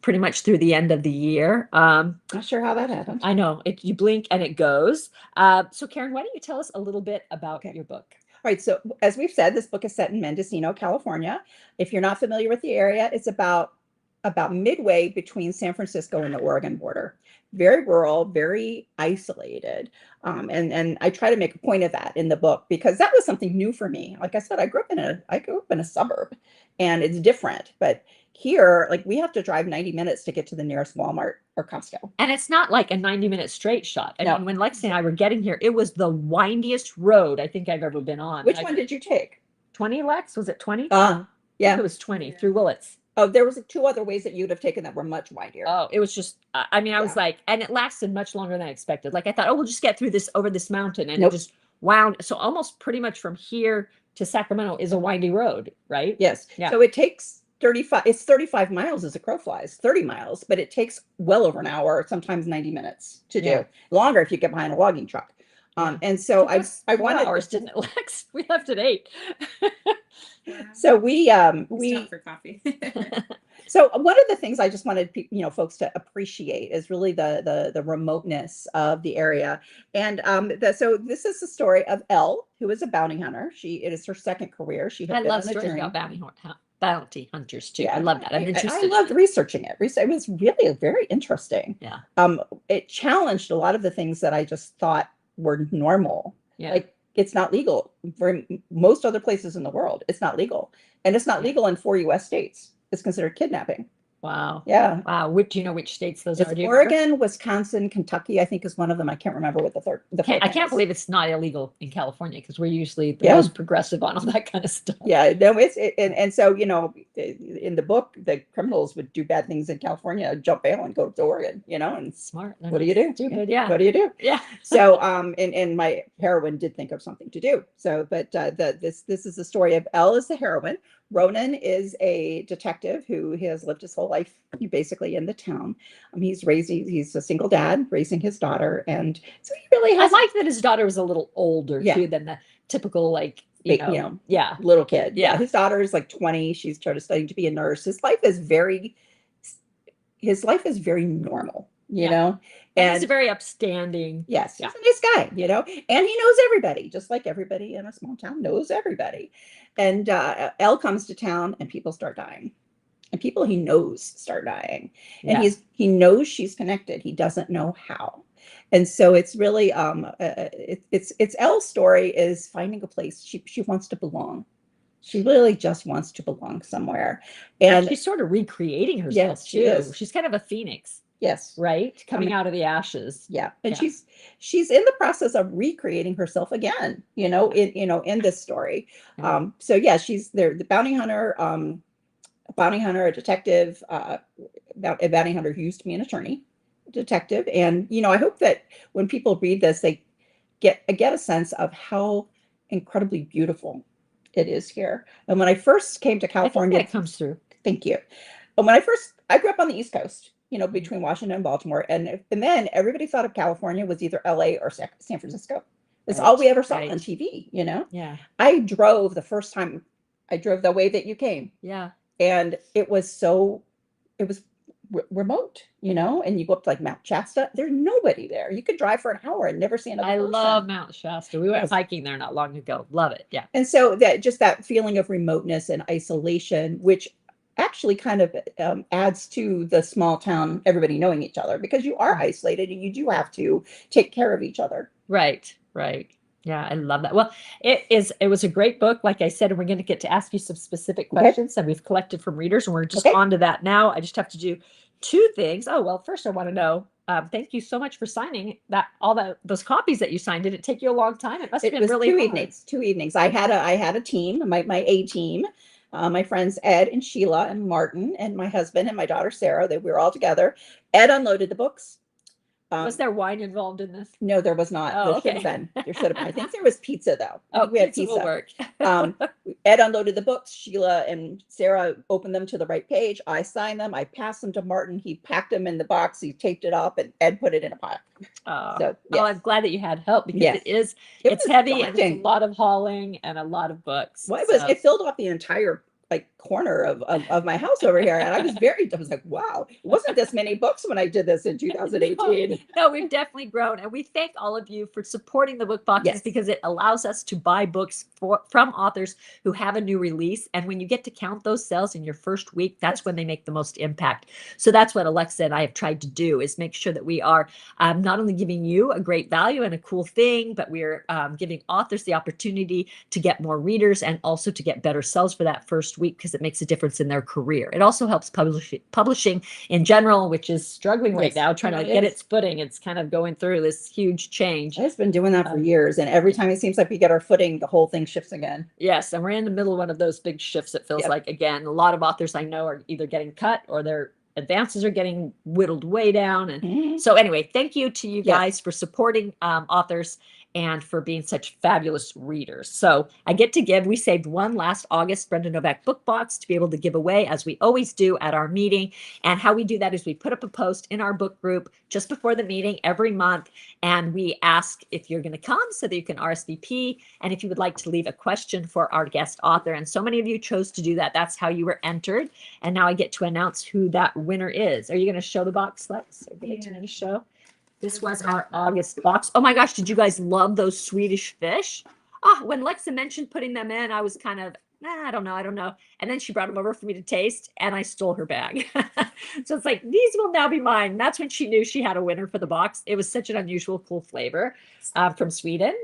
A: pretty much through the end of the year.
B: Not sure how that happened.
A: I know you blink and it goes. So Karen, why don't you tell us a little bit about your book?
B: All right. So as we've said, this book is set in Mendocino, California. If you're not familiar with the area, it's about midway between San Francisco and the Oregon border. Very rural, very isolated. And I try to make a point of that in the book because that was something new for me. Like I said, I grew up in a suburb, and it's different. But here, like, we have to drive 90 minutes to get to the nearest Walmart or Costco.
A: And it's not like a 90-minute straight shot. I
B: No.
A: mean, when Lexi and I were getting here, it was the windiest road I think I've ever been on.
B: Which one did you take?
A: 20, Lex? Was it 20?
B: Yeah.
A: It was 20 through Willits.
B: Oh, there was 2 other ways that you'd have taken that were much windier.
A: Oh, it was just, I mean, I was like, and it lasted much longer than I expected. Like I thought, oh, we'll just get through this over this mountain, and
B: Nope.
A: it just wound. So almost pretty much from here to Sacramento is a windy road, right?
B: Yes.
A: Yeah.
B: So it takes 35 miles as a crow flies, 30 miles, but it takes well over an hour, sometimes 90 minutes to do. Longer if you get behind a logging truck. And so I wanted
A: hours, didn't it, Lex? We left at 8.
B: So we
C: Stop for coffee.
B: So one of the things I just wanted folks to appreciate is really the remoteness of the area. And so this is the story of Elle, who is a bounty hunter. It is her second career. She had
A: I
B: been
A: love
B: on a
A: stories
B: journey.
A: about bounty hunters too.
B: Yeah,
A: I love that. I'm
B: I
A: interested.
B: loved researching it. It was really very interesting.
A: Yeah.
B: It challenged a lot of the things that I just thought were normal.
A: Yeah.
B: Like, it's not legal for most other places in the world. It's not legal, and it's not legal in 4 U.S. states. It's considered kidnapping.
A: Wow.
B: Yeah.
A: Wow. Do you know which states those
B: It's
A: are? Do you remember?
B: Oregon, Wisconsin, Kentucky, I think, is one of them. I can't remember what the third.
A: I can't believe it's not illegal in California, because we're usually the
B: Yeah.
A: most progressive on all that kind of stuff.
B: Yeah, no, and so in the book, the criminals would do bad things in California, jump bail, and go to Oregon. And
A: Smart.
B: what do you do?
A: Stupid. Yeah.
B: What do you do?
A: Yeah.
B: So and my heroine did think of something to do. So, but this is the story of Elle is the heroine. Ronan is a detective who has lived his whole life basically in the town. He's a single dad raising his daughter, and so he really
A: I
B: has
A: like that his daughter was a little older
B: Yeah.
A: too than the typical, like, yeah.
B: little kid.
A: Yeah.
B: His daughter is like 20. She's studying to be a nurse. His life is very normal,
A: And
B: and
A: he's a very upstanding.
B: yes,
A: Yeah.
B: he's a nice guy, and he knows everybody, just like everybody in a small town knows everybody. And Elle comes to town, and people start dying, and people he knows start dying, and
A: Yeah.
B: he knows she's connected. He doesn't know how. And so it's really it's Elle's story is finding a place. She wants to belong. She really just wants to belong somewhere. And
A: she's sort of recreating herself
B: Yes, she
A: too.
B: is.
A: She's kind of a phoenix.
B: Yes.
A: right? Coming
B: Coming-
A: out of the ashes.
B: Yeah. And
A: Yeah.
B: she's in the process of recreating herself again, in this story.
A: Yeah.
B: So yeah, she's there, the bounty hunter, a detective, a bounty hunter who used to be an attorney, detective. And, I hope that when people read this, they get a sense of how incredibly beautiful it is here. And when I first came to
A: I think
B: California,
A: that comes through.
B: thank you. And I grew up on the East Coast, between Washington and Baltimore. And then everybody thought of California was either LA or San Francisco. That's all we ever saw
A: Right.
B: on TV,
A: Yeah.
B: I drove the first time I drove the way that you came.
A: Yeah.
B: And it was remote, and you go up to like Mount Shasta, there's nobody there. You could drive for an hour and never see another
A: I
B: person.
A: love Mount Shasta. We went
B: Yes.
A: hiking there not long ago. Love it. Yeah.
B: And so that feeling of remoteness and isolation, which actually kind of adds to the small town, everybody knowing each other, because you are isolated and you do have to take care of each other.
A: Right. Right. Yeah, I love that. Well, it was a great book, like I said, and we're going to get to ask you some specific questions that we've collected from readers, and we're just on to that now. I just have to do two things. Oh, well, first I want to know, thank you so much for signing those copies that you signed. Did it take you a long time? It must have been really hard.
B: 2 evenings. I had a team, my A team, my friends Ed and Sheila and Martin and my husband and my daughter Sarah. We were all together. Ed unloaded the books.
A: Was there wine involved in this?
B: No, there was not.
A: Oh,
B: There should
A: okay.
B: have been. There should have been. I think there was pizza though.
A: Oh,
B: we had
A: pizza will work.
B: Ed unloaded the books. Sheila and Sarah opened them to the right page. I signed them. I passed them to Martin. He packed them in the box. He taped it up, and Ed put it in a pile. So,
A: Oh, I'm glad that you had help because
B: Yes.
A: it's
B: was
A: heavy and it's a
B: daunting.
A: lot of hauling and a lot of books.
B: Well,
A: so-
B: it filled off the entire corner of my house over here. And I was like, wow, it wasn't this many books when I did this in 2018.
A: No, we've definitely grown. And we thank all of you for supporting the book boxes
B: Yes.
A: because it allows us to buy books from authors who have a new release. And when you get to count those sales in your first week, that's when they make the most impact. So that's what Alexa and I have tried to do, is make sure that we are not only giving you a great value and a cool thing, but we're giving authors the opportunity to get more readers and also to get better sales for that first week, because it makes a difference in their career. It also helps publishing in general, which is struggling right
B: Yes,
A: now, trying to
B: it
A: get
B: is.
A: its footing. It's kind of going through this huge change.
B: It's been doing that for years. And every time it seems like we get our footing, the whole thing shifts again.
A: Yes, and we're in the middle of one of those big shifts, it feels
B: Yep.
A: like. Again, a lot of authors I know are either getting cut or their advances are getting whittled way down. And
B: Mhm.
A: so anyway, thank you to you
B: Yes.
A: guys for supporting authors and for being such fabulous readers. So we saved one last August Brenda Novak book box to be able to give away, as we always do at our meeting. And how we do that is we put up a post in our book group just before the meeting every month, and we ask if you're going to come so that you can RSVP, and if you would like to leave a question for our guest author. And so many of you chose to do that. That's how you were entered. And now I get to announce who that winner is. Are you going to show the box, Lex? Are you going to show? This was our August box. Oh my gosh, did you guys love those Swedish fish? When Lexa mentioned putting them in, I was kind of, I don't know. And then she brought them over for me to taste, and I stole her bag. So it's like, these will now be mine. That's when she knew she had a winner for the box. It was such an unusual, cool flavor from Sweden.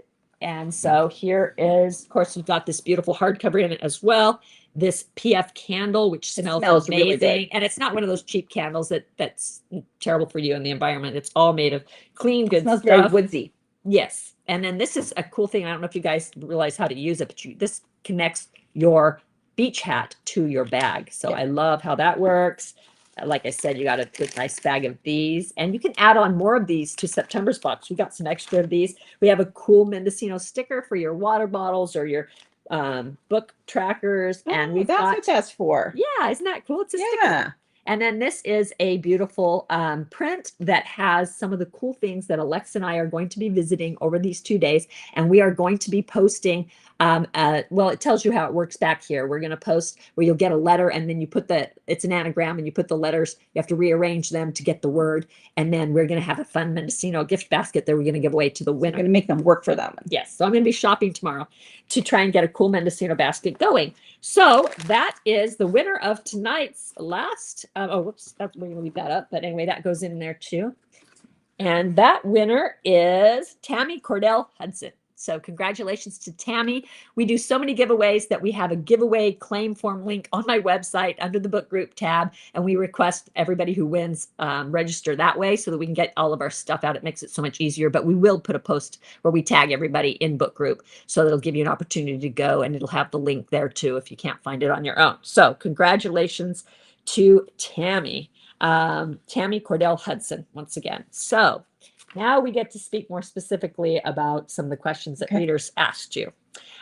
A: And so here is, of course, we've got this beautiful hardcover in it as well. This PF candle, which smells amazing.
B: really good.
A: And it's not one of those cheap candles that's terrible for you and the environment. It's all made of clean, good
B: It smells
A: stuff.
B: very woodsy.
A: Yes. And then this is a cool thing. I don't know if you guys realize how to use it, but this connects your beach hat to your bag. So I love how that works. Like I said, you got a good, nice bag of these, and you can add on more of these to September's box. We got some extra of these. We have a cool Mendocino sticker for your water bottles or your book trackers. And we've
B: that's
A: got,
B: what that's for.
A: yeah, isn't that cool? It's a sticker.
B: Yeah.
A: And then this is a beautiful print that has some of the cool things that Alexa and I are going to be visiting over these 2 days. And we are going to be posting, well, it tells you how it works back here. We're going to post where you'll get a letter, and then you put it's an anagram, and you put the letters, you have to rearrange them to get the word. And then we're going to have a fun Mendocino gift basket that we're going to give away to the
B: I'm
A: winner.
B: going to make them work for them.
A: Yes. So I'm going to be shopping tomorrow to try and get a cool Mendocino basket going. So that is the winner of tonight's last. Whoops, we're going to leave that up. But anyway, that goes in there too. And that winner is Tammy Cordell Hudson. So congratulations to Tammy. We do so many giveaways that we have a giveaway claim form link on my website under the book group tab. And we request everybody who wins register that way so that we can get all of our stuff out. It makes it so much easier. But we will put a post where we tag everybody in book group. So that'll give you an opportunity to go, and it'll have the link there too if you can't find it on your own. So congratulations to Tammy. Tammy Cordell Hudson once again. So now we get to speak more specifically about some of the questions that readers asked you.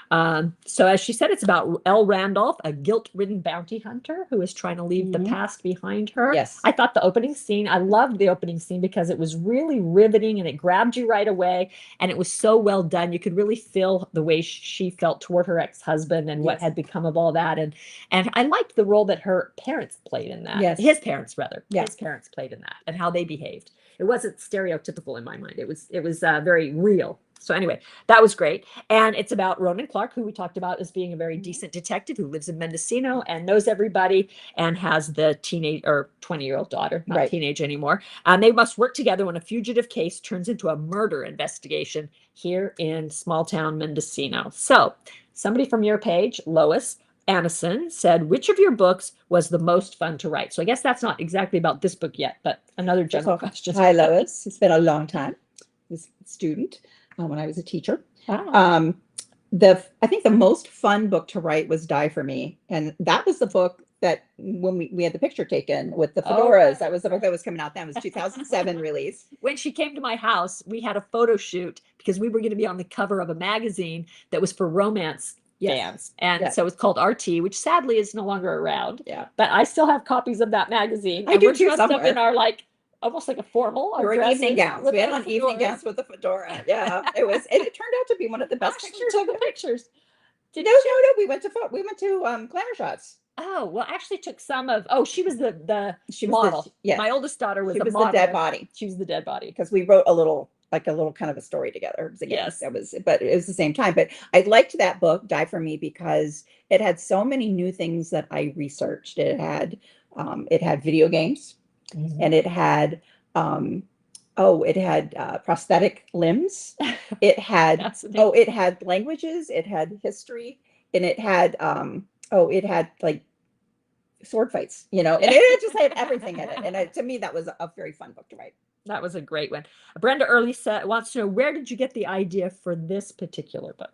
A: So as she said, it's about Elle Randolph, a guilt-ridden bounty hunter who is trying to leave the past behind her.
B: Yes.
A: I thought the opening scene, I loved the opening scene because it was really riveting and it grabbed you right away. And it was so well done. You could really feel the way she felt toward her ex-husband and what had become of all that. And I liked the role that her parents played in that.
B: Yes.
A: His parents, rather.
B: Yeah.
A: His parents played in that and how they behaved. It wasn't stereotypical in my mind. It was very real. So anyway, that was great. And it's about Ronan Clark, who we talked about as being a very decent detective who lives in Mendocino and knows everybody and has the teenage or 20-year-old daughter, not teenage anymore. And they must work together when a fugitive case turns into a murder investigation here in small town Mendocino. So somebody from your page, Lois Annison, said, which of your books was the most fun to write? So I guess that's not exactly about this book yet, but another general question.
B: Hi, Lois. It's been a long time. I was a student when I was a teacher.
A: Wow.
B: I think the most fun book to write was Die for Me. And that was the book that when we had the picture taken with the fedoras, that was the book that was coming out then. It was 2007 release.
A: When she came to my house, we had a photo shoot because we were going to be on the cover of a magazine that was for romance fans. And so it's called RT, which sadly is no longer around.
B: Yeah.
A: But I still have copies of that magazine.
B: I do
A: we're
B: too
A: dressed up
B: somewhere.
A: in our almost like a formal.
B: We were evening gowns. We had on evening gowns with the fedora. Yeah, it was, and it turned out to be one of the best pictures.
A: Took the pictures.
B: No. We went to Glamour Shots.
A: Oh, well, actually took some of. Oh, she was the model.
B: Yes.
A: My oldest daughter was
B: She was
A: model.
B: the dead body.
A: She was the dead body
B: because we wrote a little kind of a story together.
A: Yes,
B: but it was the same time. But I liked that book, Die for Me, because it had so many new things that I researched. It had video games, and it had prosthetic limbs. It had it had languages. It had history, and it had like sword fights, and it just had everything in it. And to me, that was a very fun book to write.
A: That was a great one. Brenda Early wants to know, where did you get the idea for this particular book?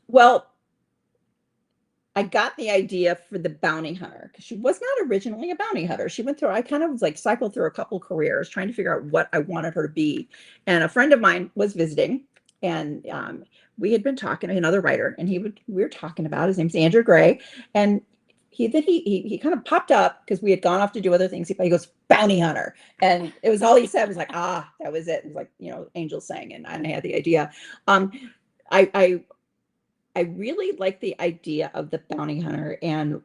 B: Well, I got the idea for the bounty hunter because she was not originally a bounty hunter. She went through, I kind of was like cycled through a couple careers trying to figure out what I wanted her to be. And a friend of mine was visiting, and we had been talking, another writer, and we were talking about, his name's Andrew Gray, and he kind of popped up because we had gone off to do other things. He goes, bounty hunter. And it was all he said. Was like, that was it. It was like, angels sang, and I had the idea. I really like the idea of the bounty hunter. And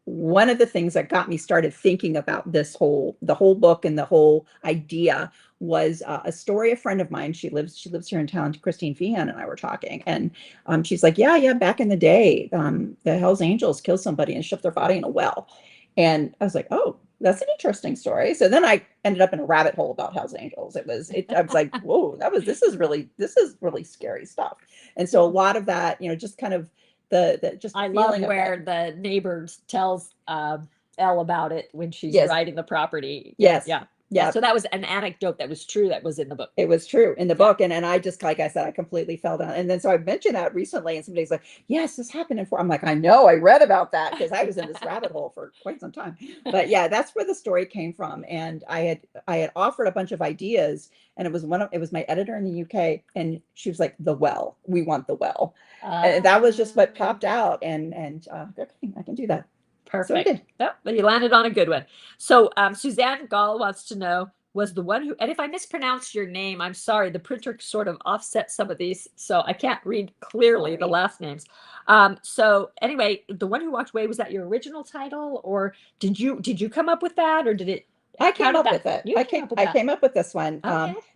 B: one of the things that got me started thinking about the whole book and the whole idea was a story. A friend of mine, she lives here in town, Christine Feehan, and I were talking, and she's like, yeah, back in the day, the Hells Angels killed somebody and shoved their body in a well. And I was like, oh, that's an interesting story. So then I ended up in a rabbit hole about Hells Angels. I was like, whoa, this is really scary stuff. And so a lot of that, just kind of
A: I love where the neighbor tells Elle about it when she's riding the property.
B: Yes.
A: Yeah. So that was an anecdote that was true, that was in the book.
B: It was true in the book. And I just, like I said, I completely fell down. And then so I mentioned that recently, and somebody's like, yes, this happened in I'm like, I know, I read about that because I was in this rabbit hole for quite some time. But yeah, that's where the story came from. And I had offered a bunch of ideas, and it was my editor in the UK, and she was like, the well, we want the well. And that was just what popped out. And okay, I can do that.
A: Perfect. So but you landed on a good one. So Suzanne Gall wants to know, was the one who, and if I mispronounce your name, I'm sorry, the printer sort of offset some of these, so I can't read clearly the last names. So anyway, the one who walked away, was that your original title, or did you come up with that, or did it?
B: I came up with it. I came up with this one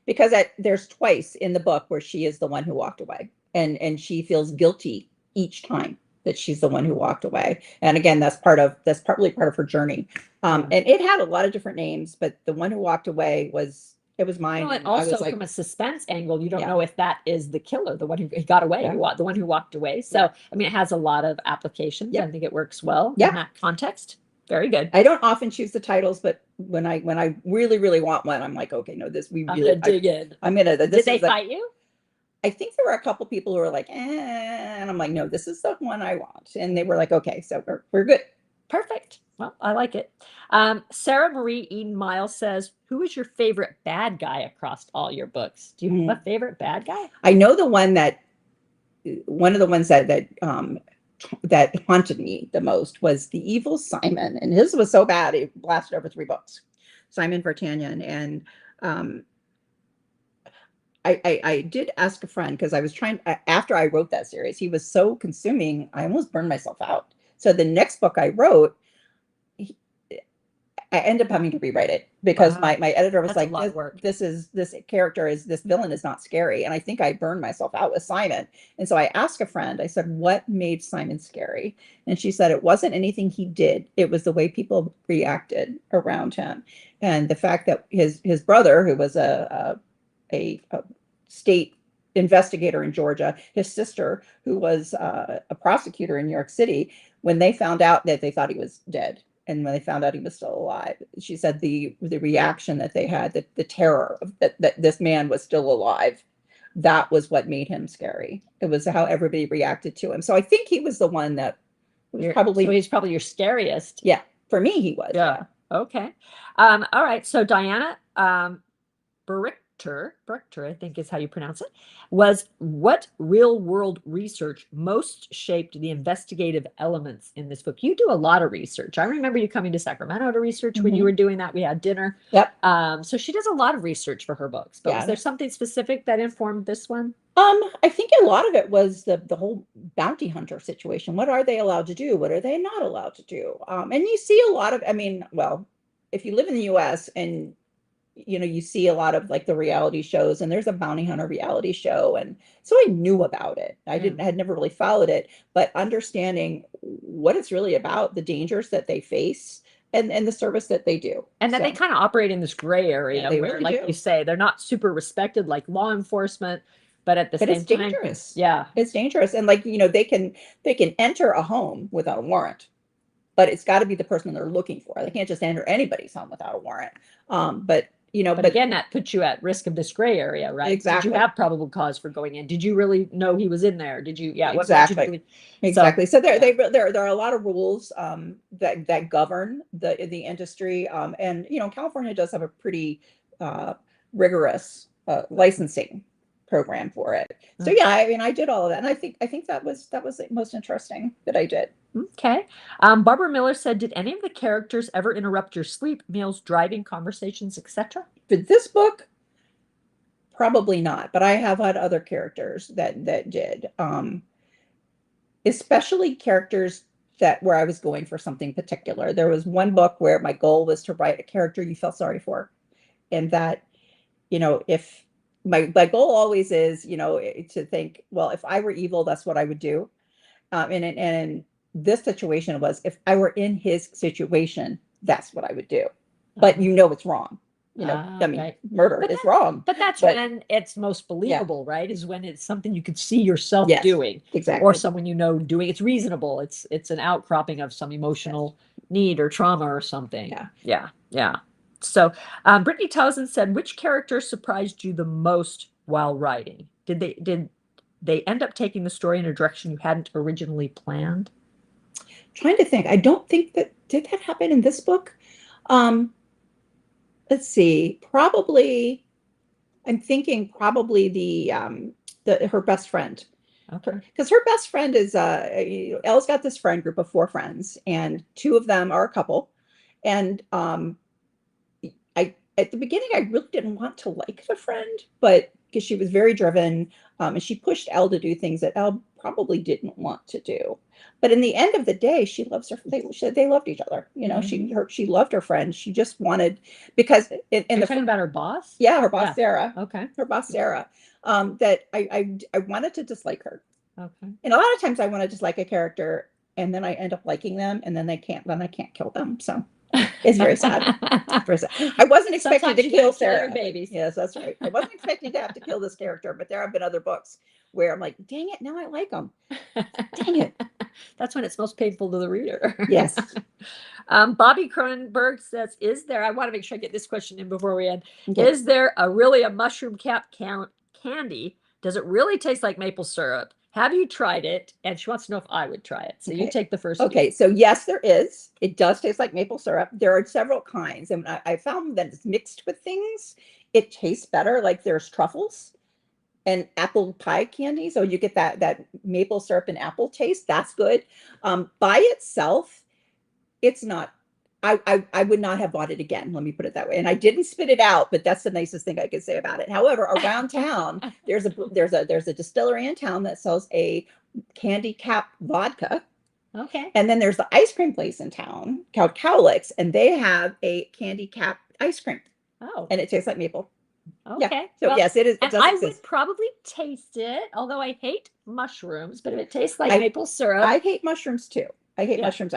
B: because there's twice in the book where she is the one who walked away, and she feels guilty each time that she's the one who walked away. And again, that's partly part of her journey. And it had a lot of different names, but the one who walked away It was mine.
A: Well, and
B: And I
A: also
B: was like,
A: from a suspense angle, you don't
B: Yeah.
A: know if that is the killer, the one who he got away,
B: Yeah.
A: the one who walked away. So,
B: Yeah.
A: I mean, it has a lot of applications.
B: Yep.
A: I think it works well
B: Yeah.
A: in that context. Very good.
B: I don't often choose the titles, but when I really, really want one, I'm like, okay, no, this we
A: I'm
B: really,
A: gonna dig in.
B: I'm gonna,
A: Did
B: this
A: they
B: is the,
A: fight you?
B: I think there were a couple people who were like, and I'm like, no, this is the one I want. And they were like, okay, so we're good.
A: Perfect. Well, I like it. Sarah Marie Eden Miles says, "Who is your favorite bad guy across all your books? Do you have a favorite bad guy?"
B: I know the one one of the ones that haunted me the most was the evil Simon, and his was so bad it lasted over 3 books. Simon Vartanyan, and um, I did ask a friend because I was trying after I wrote that series, he was so consuming, I almost burned myself out. So the next book I wrote, I ended up having to rewrite it because
A: Wow.
B: my editor was
A: That's a
B: like,
A: lot of work.
B: this villain is not scary. And I think I burned myself out with Simon. And so I asked a friend, I said, what made Simon scary? And she said, it wasn't anything he did. It was the way people reacted around him. And the fact that his brother, who was a state investigator in Georgia, his sister, who was a prosecutor in New York City, when they found out that they thought he was dead. And when they found out he was still alive, she said the reaction that they had, the terror of that this man was still alive, that was what made him scary. It was how everybody reacted to him. So I think he was the one that was probably,
A: so he's probably your scariest.
B: yeah, for me he was.
A: Yeah. Okay. All right. So Diana Berichter, I think is how you pronounce it, was what real world research most shaped the investigative elements in this book? You do a lot of research. I remember you coming to Sacramento to research when you were doing that. We had dinner.
B: Yep.
A: So she does a lot of research for her books. But was there something specific that informed this one?
B: I think a lot of it was the whole bounty hunter situation. What are they allowed to do? What are they not allowed to do? And you see a lot of, I mean, well, if you live in the US and you see a lot of like the reality shows, and there's a bounty hunter reality show, and so I knew about it. I had never really followed it, but understanding what it's really about, the dangers that they face, and the service that they do,
A: and that they kind of operate in this gray area
B: they
A: where,
B: really
A: like
B: do.
A: you say, they're not super respected like law enforcement, but at the same
B: it's
A: time,
B: dangerous.
A: Yeah,
B: it's dangerous, and like they can enter a home without a warrant, but it's got to be the person they're looking for. They can't just enter anybody's home without a warrant. But
A: again, that puts you at risk of this gray area, right?
B: Exactly.
A: Did you have probable cause for going in? Did you really know he was in there? Did you? Yeah,
B: exactly. Exactly. So there are a lot of rules that govern the industry, and California does have a pretty rigorous licensing program for it. So yeah, I mean, I did all of that, and I think that was the most interesting that I did.
A: Okay. Barbara Miller said, "Did any of the characters ever interrupt your sleep, meals, driving, conversations, etc.?"
B: For this book, probably not, but I have had other characters that did, especially characters where I was going for something particular. There was one book where my goal was to write a character you felt sorry for, and that if my goal always is to think, well, if I were evil, that's what I would do. And this situation was, if I were in his situation, that's what I would do. But it's wrong. I mean,
A: right.
B: murder is wrong.
A: But that's when it's most believable, right? Is when it's something you could see yourself doing,
B: exactly,
A: or someone doing. It's reasonable. It's an outcropping of some emotional need or trauma or something. Yeah. So, Brittany Towson said, "Which character surprised you the most while writing? Did they end up taking the story in a direction you hadn't originally planned?"
B: Trying to think. I don't think did that happen in this book. Let's see. Probably, I'm thinking probably her best friend.
A: Okay.
B: Because her best friend is Elle's got this friend group of 4 friends, and 2 of them are a couple. And at the beginning, I really didn't want to like the friend, but because she was very driven, and she pushed Elle to do things that Elle probably didn't want to do. But in the end of the day, she loves her. They loved each other. She loved her friend. She just wanted, because
A: You're talking about her boss?
B: Yeah, her boss, Sarah.
A: Okay.
B: Her boss, Sarah. That I wanted to dislike her.
A: Okay.
B: And a lot of times I want to dislike a character, and then I end up liking them, and then I can't kill them. So It's very sad. Very sad. I wasn't expecting
A: Sometimes
B: to
A: you
B: kill
A: gotta kill your
B: Sarah.
A: babies.
B: Yes, that's right. I wasn't expecting to have to kill this character, but there have been other books where I'm like, dang it, now I like them. Dang it.
A: That's when it's most painful to the reader.
B: Yes.
A: Bobby Cronenberg says, is there, I want to make sure I get this question in before we end.
B: Okay.
A: Is there really a mushroom cap candy? Does it really taste like maple syrup? Have you tried it? And she wants to know if I would try it. So you
B: Okay.
A: take the first.
B: Okay, so yes, there is. It does taste like maple syrup. There are several kinds, and I found that it's mixed with things. It tastes better. Like there's truffles and apple pie candy, so you get that maple syrup and apple taste. That's good. By itself, it's not. I would not have bought it again. Let me put it that way. And I didn't spit it out, but that's the nicest thing I could say about it. However, around town, there's a distillery in town that sells a candy cap vodka.
A: Okay.
B: And then there's the ice cream place in town called Cowlicks, and they have a candy cap ice cream,
A: Oh,
B: and it tastes like maple.
A: okay.
B: So
A: Well,
B: yes, it is. It
A: and
B: does
A: I
B: exist.
A: would probably taste it, although I hate mushrooms, but if it tastes like
B: I-
A: maple syrup,
B: I hate mushrooms too. I hate
A: Yeah.
B: mushrooms.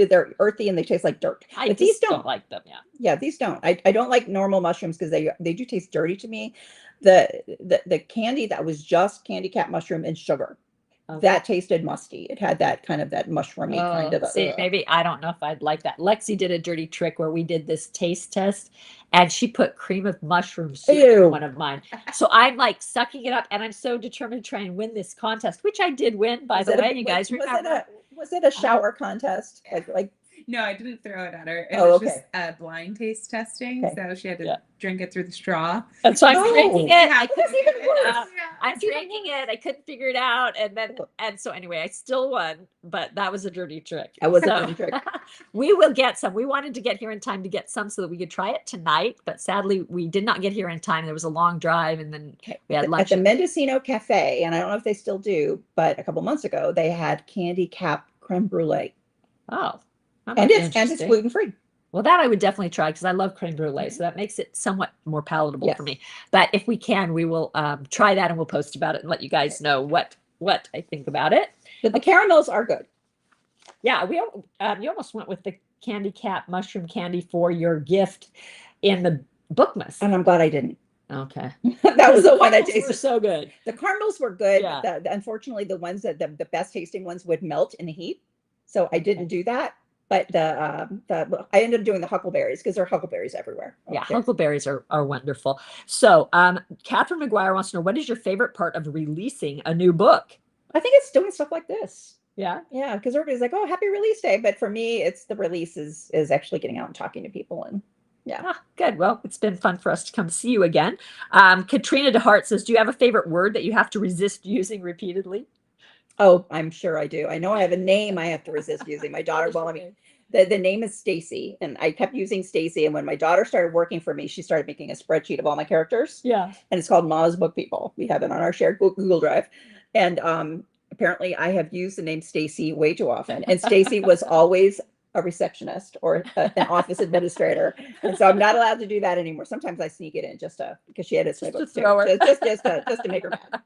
B: They're earthy and they taste like dirt.
A: I
B: But
A: just
B: these
A: don't
B: don't.
A: like them. Yeah.
B: Yeah, these don't. I don't like normal mushrooms because they do taste dirty to me. The candy that was just candy cap mushroom and sugar,
A: Okay.
B: that tasted musty. It had that kind of that mushroomy kind of.
A: See, maybe I don't know if I'd like that. Lexi did a dirty trick where we did this taste test and she put cream of mushroom soup in
B: Ew.
A: one of mine. So I'm like sucking it up and I'm so determined to try and win this contest, which I did win, by
B: Was
A: the
B: it a-
A: way. You guys
B: was it
A: remember?
B: Was it a shower contest? Like
C: No, I didn't throw it at her. It
B: Oh,
C: was
B: okay.
C: just blind taste testing.
B: Okay.
C: So she had to
A: Yeah.
C: drink it through the straw.
A: And so I'm
B: Oh,
A: drinking it. I
B: that's even worse.
A: I'm drinking it. I couldn't figure it out. And so anyway, I still won, but that was a dirty trick.
B: That was a
A: So,
B: dirty trick.
A: we will get some. We wanted to get here in time to get some so that we could try it tonight, but sadly we did not get here in time. There was a long drive and then we had
B: At
A: lunch.
B: the Mendocino Cafe, and I don't know if they still do, but a couple months ago they had candy cap creme brulee,
A: Oh, that
B: and
A: might be
B: it's
A: interesting.
B: gluten free.
A: Well, that I would definitely try because I love creme brulee, so that makes it somewhat more palatable for
B: Yes.
A: me. But if we can, we will try that and we'll post about it and let you guys know what I think about it.
B: But the caramels are good.
A: Yeah, you almost went with the candy cap mushroom candy for your gift in the Bookmas.
B: And I'm glad I didn't.
A: Okay,
B: That was the one I
A: caramels were
B: tasted.
A: so good.
B: The caramels were good.
A: Yeah.
B: Unfortunately, the ones that the best tasting ones would melt in the heat, so I didn't do that. But I ended up doing the huckleberries because there are huckleberries everywhere.
A: Yeah,
B: up there.
A: huckleberries are wonderful. So, Catherine McGuire wants to know, what is your favorite part of releasing a new book?
B: I think it's doing stuff like this.
A: Yeah.
B: Yeah, because everybody's like, "Oh, happy release day!" But for me, it's the release is actually getting out and talking to people. And
A: Ah, good. Well, it's been fun for us to come see you again. Katrina DeHart says, do you have a favorite word that you have to resist using repeatedly?
B: oh, I'm sure I do. I know I have a name I have to resist using. My daughter, well, I mean, the name is Stacy, and I kept using Stacy. And when my daughter started working for me, she started making a spreadsheet of all my characters,
A: Yeah.
B: and it's called Mama's Book People. We have it on our shared Google Drive, and apparently I have used the name Stacy way too often. And Stacy was always a receptionist or an office administrator, and so I'm not allowed to do that anymore. Sometimes I sneak it in just because she edits my
A: Just to
B: books too,
A: throw her.
B: just to make her mad.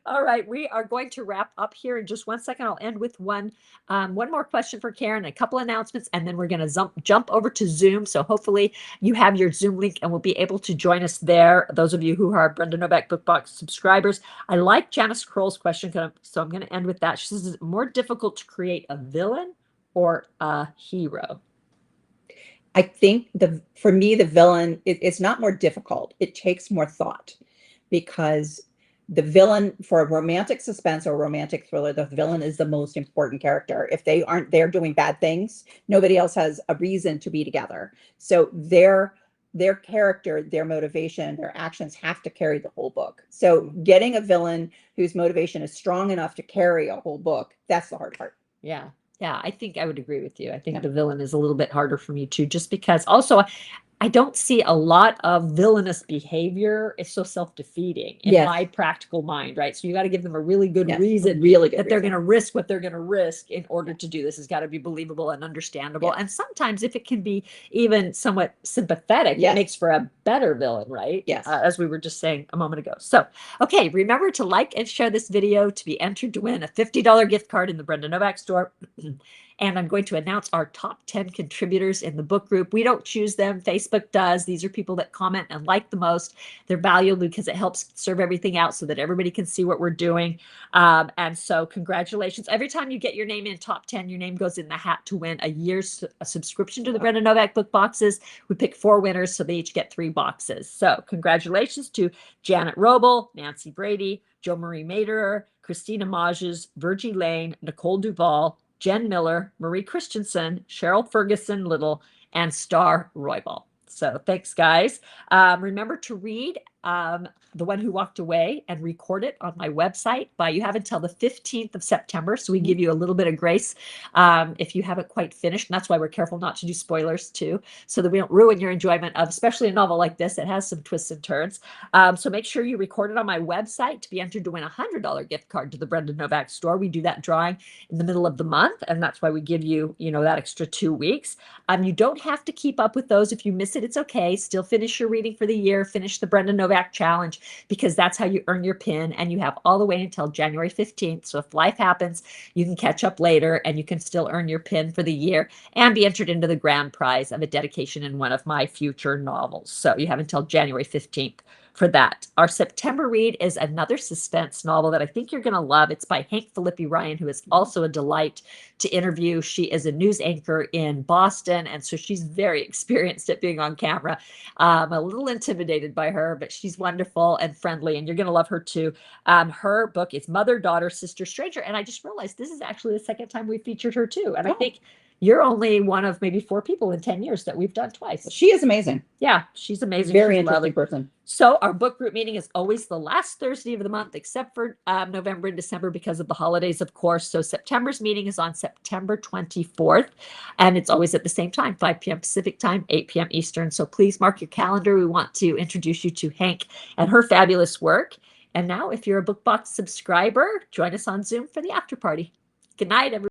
A: All right, we are going to wrap up here in just 1 second. I'll end with one more question for Karen, a couple announcements, and then we're going to jump over to Zoom. So hopefully you have your Zoom link and will be able to join us there. Those of you who are Brenda Novak Book Box subscribers, I like Janice Kroll's question, so I'm going to end with that. She says, is it more difficult to create a villain or a hero?
B: I think for me, the villain, it's not more difficult. It takes more thought, because the villain for a romantic suspense or romantic thriller, the villain is the most important character. If they aren't there doing bad things, nobody else has a reason to be together. So their character, their motivation, their actions have to carry the whole book. So getting a villain whose motivation is strong enough to carry a whole book, that's the hard part.
A: Yeah. Yeah, I think I would agree with you. I think
B: Yeah.
A: the villain is a little bit harder for me too, just because also I don't see a lot of villainous behavior. It's so self-defeating in
B: Yes.
A: my practical mind, right? So you got to give them a really good
B: Yes,
A: reason
B: really good
A: that they're
B: reason.
A: going to risk what they're going to risk in order to do this. It's got to be believable and understandable.
B: Yes.
A: And sometimes if it can be even somewhat sympathetic,
B: Yes.
A: it makes for a better villain, right?
B: Yes.
A: As we were just saying a moment ago. So, okay, remember to like and share this video to be entered to win a $50 gift card in the Brenda Novak store. And I'm going to announce our top 10 contributors in the book group. We don't choose them. Facebook does. These are people that comment and like the most. They're valuable because it helps serve everything out so that everybody can see what we're doing. And so congratulations. Every time you get your name in top 10, your name goes in the hat to win a year's subscription to the Brenda Novak book boxes. We pick 4 winners, so they each get 3 boxes. So congratulations to Janet Roble, Nancy Brady, Jo Marie Maderer, Christina Mages, Virgie Lane, Nicole Duval, Jen Miller, Marie Christensen, Cheryl Ferguson Little, and Star Roybal. So thanks, guys. Remember to read The One Who Walked Away and record it on my website. You have until the 15th of September, so we give you a little bit of grace if you haven't quite finished. And that's why we're careful not to do spoilers too, so that we don't ruin your enjoyment of, especially a novel like this. It has some twists and turns. So make sure you record it on my website to be entered to win a $100 gift card to the Brenda Novak store. We do that drawing in the middle of the month, and that's why we give you, that extra 2 weeks. You don't have to keep up with those. If you miss it, it's okay. Still finish your reading for the year, finish the Brenda Novak challenge, because that's how you earn your pin, and you have all the way until January 15th. So if life happens, you can catch up later and you can still earn your pin for the year and be entered into the grand prize of a dedication in one of my future novels. So you have until January 15th for that. Our September read is another suspense novel that I think you're going to love. It's by Hank Philippi Ryan, who is also a delight to interview. She is a news anchor in Boston, and so she's very experienced at being on camera. I'm a little intimidated by her, but she's wonderful and friendly, and you're going to love her too. Her book is Mother, Daughter, Sister, Stranger, and I just realized this is actually the second time we featured her too. And I think you're only one of maybe 4 people in 10 years that we've done twice.
B: She is amazing.
A: Yeah, she's amazing.
B: Very
A: She's
B: interesting
A: lovely.
B: person.
A: So our book group meeting is always the last Thursday of the month, except for November and December because of the holidays, of course. So September's meeting is on September 24th, and it's always at the same time, 5 p.m. Pacific time, 8 p.m. Eastern. So please mark your calendar. We want to introduce you to Hank and her fabulous work. And now, if you're a BookBox subscriber, join us on Zoom for the after party. Good night, everyone.